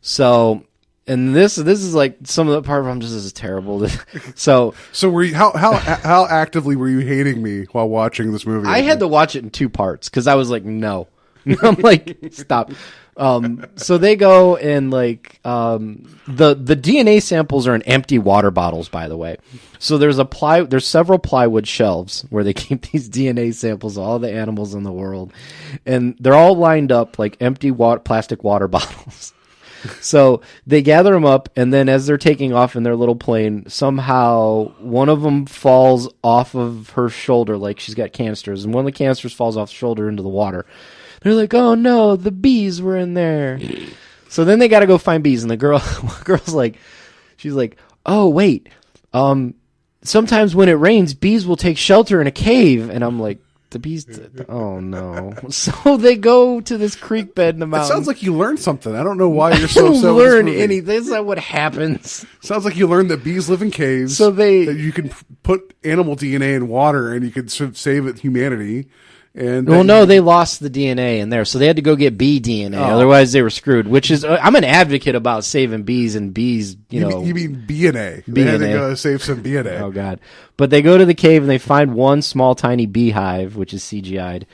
So, and this is like some of the part where I'm just, this is terrible. So
were you, how actively were you hating me while watching this movie?
I had to watch it in 2 parts because I was like, no. I'm like, stop. So they go and like the DNA samples are in empty water bottles, by the way. So there's several plywood shelves where they keep these DNA samples of all the animals in the world, and they're all lined up like empty plastic water bottles. So they gather them up, and then as they're taking off in their little plane, somehow one of them falls off of her shoulder, like she's got canisters, and one of the canisters falls off the shoulder into the water. They're like, oh no, the bees were in there. So then they got to go find bees, and the girl's like, she's like, oh wait, sometimes when it rains, bees will take shelter in a cave, and I'm like, The bees. Oh no! So they go to this creek bed in the
It
mountain.
sounds like you learned something. I don't know why you're so
don't
upset with this
learn
movie.
anything. That's not what happens.
Sounds like you learned that bees live in caves.
So
that you can put animal DNA in water and you can sort of save it humanity. And
Well, no, they lost the DNA in there, so they had to go get bee DNA.
Oh.
Otherwise, they were screwed. Which is, I'm an advocate about saving bees and bees. You know,
you mean BNA? They had to
BNA.
go save some BNA.
Oh God! But they go to the cave and they find one small tiny beehive, which is CGI'd,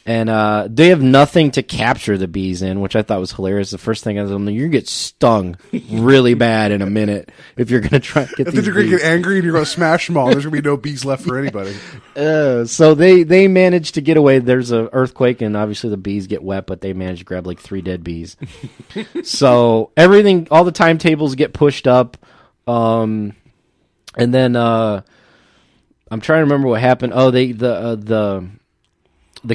and they have nothing to capture the bees in, which I thought was hilarious. The first thing I was like, you're gonna get stung really bad in a minute if you're gonna try to get
And
these
then you're going to
bees.
get angry and you're going to smash them all. There's going to be no bees left for anybody.
So they managed to get away. There's an earthquake, and obviously the bees get wet, but they managed to grab like 3 dead bees. So everything, all the timetables get pushed up, and then I'm trying to remember what happened. Oh, the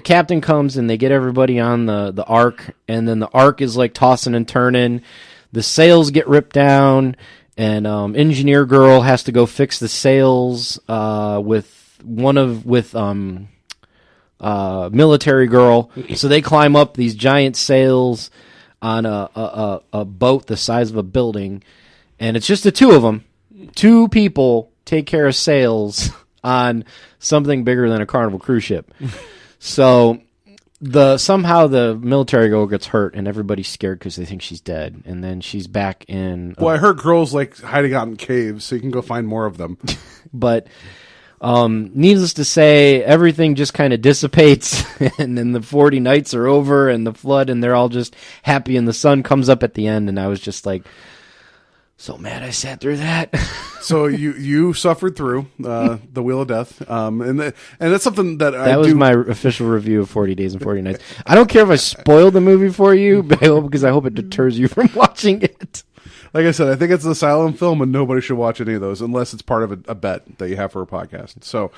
captain comes and they get everybody on the ark, and then the ark is like tossing and turning. The sails get ripped down, and engineer girl has to go fix the sails with military girl. So they climb up these giant sails on a boat the size of a building, and it's just the two of them. 2 people take care of sails on something bigger than a Carnival cruise ship. So somehow the military girl gets hurt, and everybody's scared because they think she's dead. And then she's back in.
Well, I heard girls like hiding out in caves, so you can go find more of them.
But needless to say, everything just kind of dissipates, and then the 40 nights are over, and the flood, and they're all just happy, and the sun comes up at the end, and I was just like, so mad I sat through that.
So you suffered through the Wheel of Death, and that's something that
That was my official review of 40 Days and 40 Nights. I don't care if I spoiled the movie for you, but I hope it deters you from watching it.
Like I said, I think it's an asylum film, and nobody should watch any of those unless it's part of a bet that you have for a podcast. So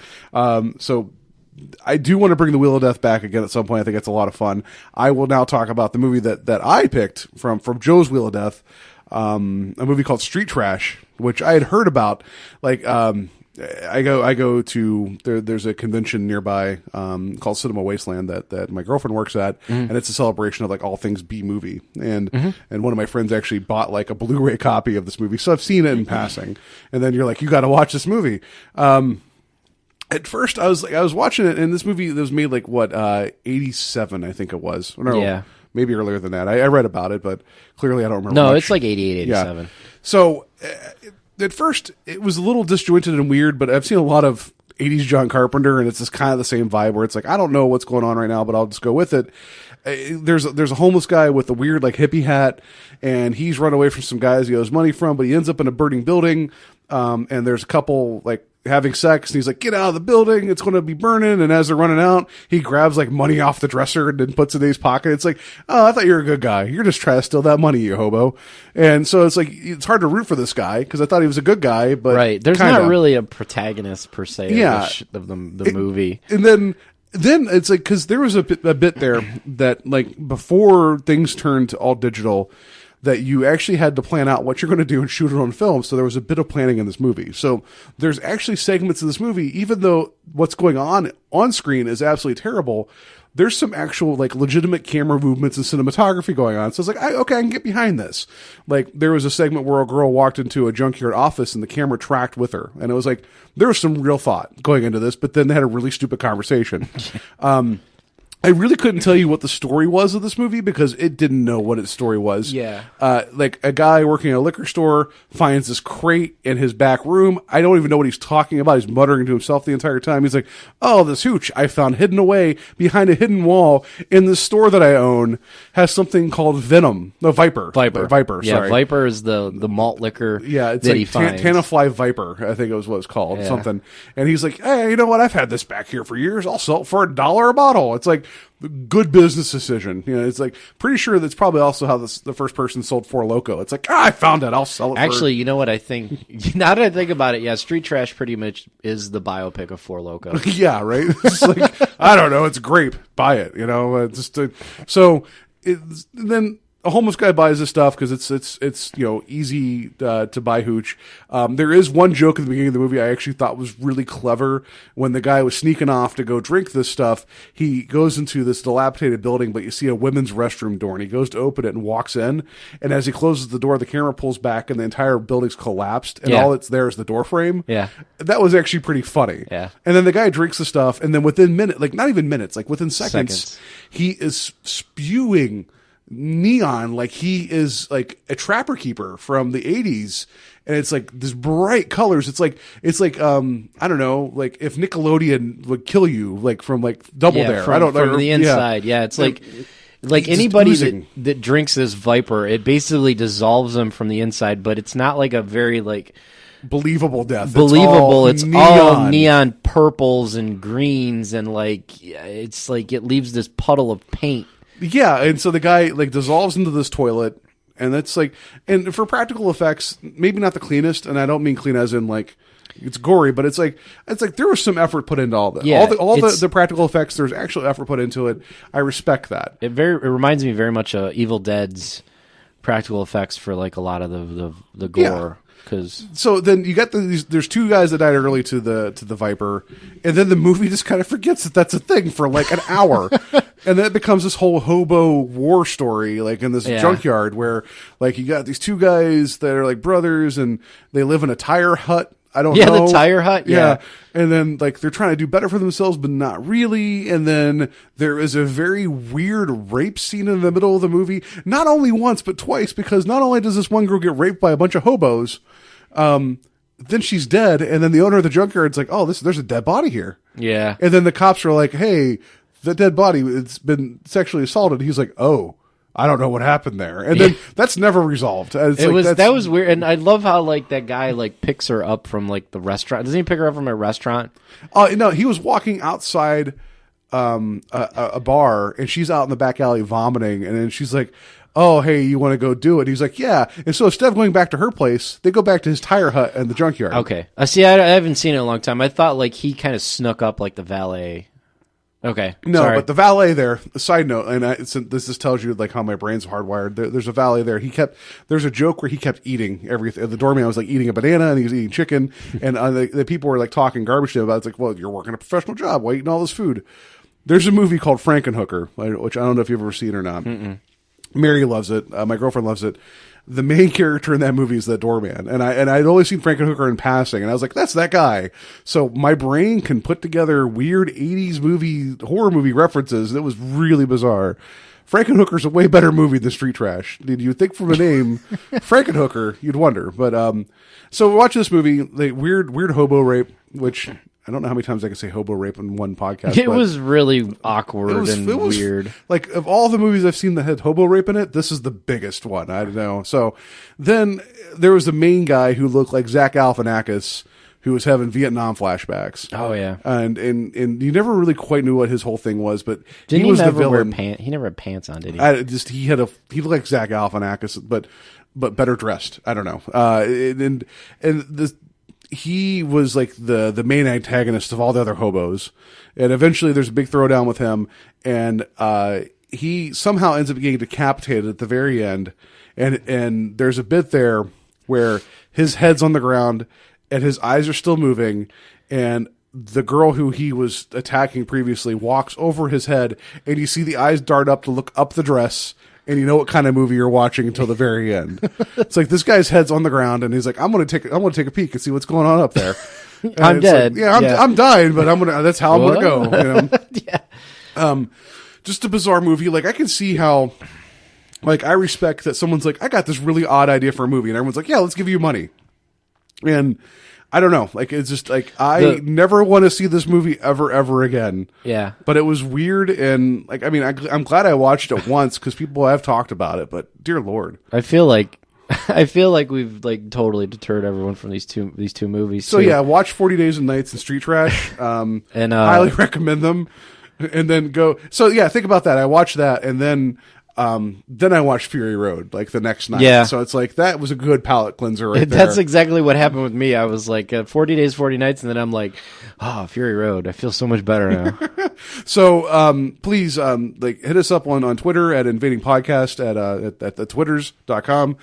I do want to bring the Wheel of Death back again at some point. I think it's a lot of fun. I will now talk about the movie that I picked from Joe's Wheel of Death, a movie called Street Trash, which I had heard about. Like, I go to there's a convention nearby called Cinema Wasteland that my girlfriend works at, and it's a celebration of like all things B movie. And one of my friends actually bought like a Blu-ray copy of this movie, so I've seen it in passing. And then you're like, you got to watch this movie. At first, I was watching it, and this movie was made like 87, I think it was. No,
Yeah.
maybe earlier than that. I read about it, but clearly I don't remember.
No,
much.
it's like 88, 87.
Yeah. So at first, it was a little disjointed and weird, but I've seen a lot of 80s John Carpenter, and it's just kind of the same vibe where it's like, I don't know what's going on right now, but I'll just go with it. There's a homeless guy with a weird like hippie hat, and he's run away from some guys he owes money from, but he ends up in a burning building, and there's a couple like having sex, and he's like, get out of the building, it's going to be burning. And as they're running out, he grabs like money off the dresser and then puts it in his pocket. It's like, oh, I thought you were a good guy, you're just trying to steal that money, you hobo. And so it's like, it's hard to root for this guy because I thought he was a good guy, but
Right. There's
kinda.
not really a protagonist per se
Yeah.
of the movie.
And then it's like, because there was a bit there that like before things turned all digital, that you actually had to plan out what you're going to do and shoot it on film. So there was a bit of planning in this movie. So there's actually segments of this movie, even though what's going on screen is absolutely terrible, there's some actual like legitimate camera movements and cinematography going on. So it's like, okay, I can get behind this. Like there was a segment where a girl walked into a junkyard office and the camera tracked with her. And it was like, there was some real thought going into this, but then they had a really stupid conversation. I really couldn't tell you what the story was of this movie because it didn't know what its story was.
Yeah.
Like a guy working in a liquor store finds this crate in his back room. I don't even know what he's talking about. He's muttering to himself the entire time. He's like, oh, this hooch I found hidden away behind a hidden wall in the store that I own has something called Venom. No, Viper. Viper,
Yeah,
sorry.
Viper is the malt liquor
Yeah, it's
that
like
he finds.
Tanafly Viper, I think it was what it's called,
Yeah.
something. And he's like, hey, you know what? I've had this back here for years. I'll sell it for $1 a bottle. It's like, good business decision. You know, it's like pretty sure that's probably also how the first person sold Four Loko. It's like, I found it. I'll sell it.
Actually, you know what I think? Now that I think about it, yeah, Street Trash pretty much is the biopic of Four Loko.
Yeah, right. It's like, I don't know. It's grape. Buy it. You know, then a homeless guy buys this stuff because it's easy to buy hooch. There is one joke at the beginning of the movie I actually thought was really clever. When the guy was sneaking off to go drink this stuff, he goes into this dilapidated building, but you see a women's restroom door, and he goes to open it and walks in. And as he closes the door, the camera pulls back, and the entire building's collapsed, and all that's there is the door frame.
Yeah,
that was actually pretty funny.
Yeah,
and then the guy drinks the stuff, and then within minutes, like not even minutes, like within seconds. He is spewing neon like he is like a trapper keeper from the 80s, and it's like this bright colors. It's like I don't know, like if Nickelodeon would kill you like from like Double Dare. I don't know
from the inside. Yeah, it's like anybody that drinks this Viper, it basically dissolves them from the inside, but it's not like a very like
believable death.
It's all neon purples and greens, and like it's like it leaves this puddle of paint.
Yeah, and so the guy like dissolves into this toilet, and that's like, and for practical effects, maybe not the cleanest, and I don't mean clean as in like it's gory, but it's like there was some effort put into all that.
Yeah,
all the practical effects, there's actual effort put into it. I respect that.
It reminds me very much of Evil Dead's practical effects for like a lot of the gore.
Yeah.
Cause
so then you got there's two guys that died early to the Viper, and then the movie just kind of forgets that that's a thing for like an hour, and then it becomes this whole hobo war story like in this junkyard where like you got these two guys that are like brothers and they live in a tire hut. I don't know.
Yeah, the tire hut. Yeah.
And then like they're trying to do better for themselves, but not really. And then there is a very weird rape scene in the middle of the movie. Not only once, but twice, because not only does this one girl get raped by a bunch of hobos, then she's dead. And then the owner of the junkyard's like, oh, there's a dead body here.
Yeah.
And then the cops are like, hey, the dead body, it's been sexually assaulted. He's like, oh, I don't know what happened there, and then that's never resolved.
That was weird, and I love how like that guy like picks her up from like the restaurant. Doesn't he pick her up from a restaurant?
No, he was walking outside a bar, and she's out in the back alley vomiting, and then she's like, "Oh, hey, you want to go do it?" He's like, "Yeah." And so instead of going back to her place, they go back to his tire hut and the junkyard.
Okay, see, I haven't seen it in a long time. I thought like he kind of snuck up like the valet. Okay.
No,
sorry.
But the valet there, a side note, and this just tells you like how my brain's hardwired. There's a valet there. There's a joke where he kept eating everything. The doorman was like eating a banana and he was eating chicken. And the people were like talking garbage to him about it. It's like, well, you're working a professional job. Why are you eating all this food? There's a movie called Frankenhooker, which I don't know if you've ever seen or not.
Mm-mm.
Mary loves it. My girlfriend loves it. The main character in that movie is the doorman, and I'd only seen Frankenhooker in passing, and I was like, that's that guy. So my brain can put together weird 80s horror movie references. It was really bizarre. Frankenhooker's a way better movie than Street Trash. You'd think from the name Frankenhooker, you'd wonder. But so we're watching this movie, the weird hobo rape, which I don't know how many times I can say hobo rape in one podcast.
It was really awkward and weird.
Like, of all the movies I've seen that had hobo rape in it, this is the biggest one. I don't know. So then there was the main guy who looked like Zach Galifianakis, who was having Vietnam flashbacks.
Oh, yeah.
And you never really quite knew what his whole thing was, but
he
was
never
the villain.
He never had pants on, did he?
He looked like Zach Galifianakis, but better dressed. I don't know. He was like the main antagonist of all the other hobos, and eventually there's a big throwdown with him, and he somehow ends up getting decapitated at the very end, and there's a bit there where his head's on the ground and his eyes are still moving, and the girl who he was attacking previously walks over his head, and you see the eyes dart up to look up the dress. And you know what kind of movie you're watching until the very end. It's like this guy's head's on the ground, and he's like, "I'm going to take a peek and see what's going on up there."
I'm dead.
Like, I'm dying, but that's how I'm going to go. You know?
Yeah.
Just a bizarre movie. Like I can see how, like I respect that someone's like, "I got this really odd idea for a movie," and everyone's like, "Yeah, let's give you money." And I don't know. Like it's just like I never want to see this movie ever again.
Yeah.
But it was weird, and like I mean, I'm glad I watched it once because people have talked about it. But dear Lord,
I feel like we've like totally deterred everyone from these two movies.
So yeah, watch 40 Days and Nights and Street Trash. And highly recommend them. And then go. So yeah, think about that. I watched that, and then Then I watched Fury Road like the next night.
Yeah.
So it's like that was a good palate cleanser right there.
That's exactly what happened with me. I was like 40 days, 40 nights, and then I'm like, oh, Fury Road. I feel so much better now.
So please like hit us up on Twitter at Invading Podcast at twitters.com.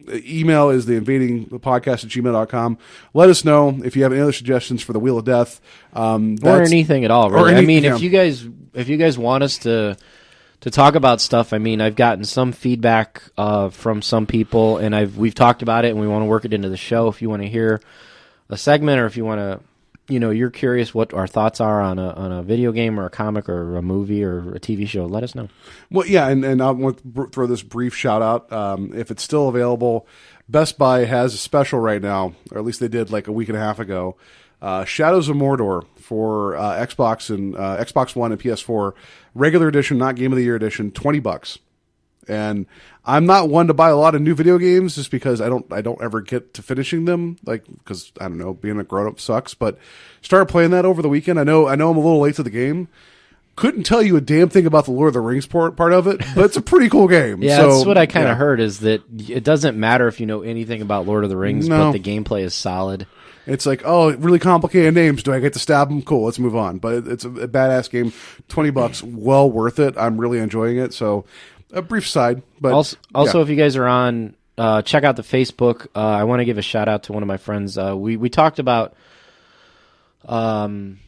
Email is the invading podcast at gmail.com. Let us know if you have any other suggestions for the Wheel of Death.
Or anything at all, really.
Yeah.
If you guys want us to talk about stuff, I mean, I've gotten some feedback from some people, and we've talked about it, and we want to work it into the show. If you want to hear a segment, or if you want to, you're curious what our thoughts are on a video game or a comic or a movie or a TV show, let us know.
Well, yeah, and I want to throw this brief shout out. If it's still available, Best Buy has a special right now, or at least they did like a week and a half ago. Shadows of Mordor for Xbox and Xbox One and PS4, regular edition, not Game of the Year edition, $20. And I'm not one to buy a lot of new video games just because I don't ever get to finishing them, like, because I don't know, being a grown up sucks. But started playing that over the weekend. I know I'm a little late to the game. Couldn't tell you a damn thing about the Lord of the Rings part of it, but it's a pretty cool game.
Yeah,
so,
that's what I kind of heard, is that it doesn't matter if you know anything about Lord of the Rings,
No.
but the gameplay is solid.
It's like, oh, really complicated names. Do I get to stab them? Cool, let's move on. But it's a badass game. $20, well worth it. I'm really enjoying it. So, a brief side, but
also if you guys are on, check out the Facebook. I want to give a shout out to one of my friends. We talked about comic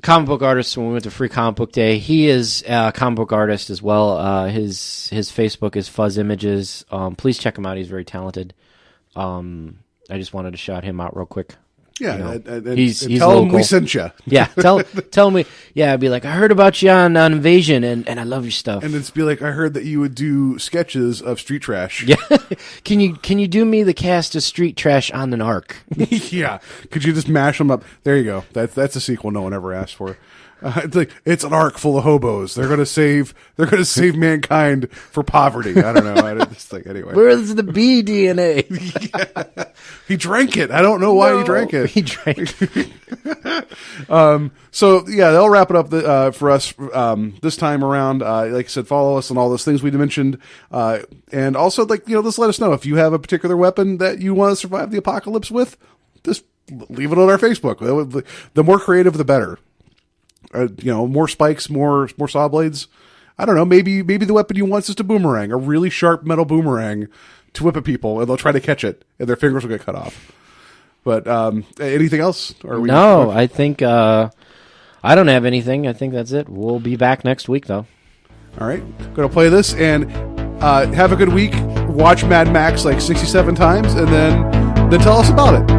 book artists when we went to Free Comic Book Day. He is a comic book artist as well. His Facebook is Fuzz Images. Please check him out. He's very talented. I just wanted to shout him out real quick.
Yeah,
he's
tell
local.
him we sent you.
Yeah, tell me. Yeah, I'd be like, I heard about you on Invasion, and I love your stuff.
And it's be like, I heard that you would do sketches of Street Trash.
Yeah, can you do me the cast of Street Trash on an arc?
Yeah, could you just mash them up? There you go. That's a sequel no one ever asked for. It's like, it's an arc full of hobos. They're gonna save mankind for poverty. I don't know. This thing anyway.
Where's the B DNA?
Yeah. He drank it. I don't know why he drank it.
He drank.
So yeah, they'll wrap it up for us this time around. Like I said, follow us on all those things we mentioned, and also just let us know if you have a particular weapon that you want to survive the apocalypse with. Just leave it on our Facebook. The more creative, the better. More spikes, more saw blades. I don't know. Maybe the weapon you want is just a boomerang, a really sharp metal boomerang to whip at people, and they'll try to catch it, and their fingers will get cut off. But anything else?
No, I think I don't have anything. I think that's it. We'll be back next week, though.
All right, going to play this and have a good week. Watch Mad Max like 67 times, and then tell us about it.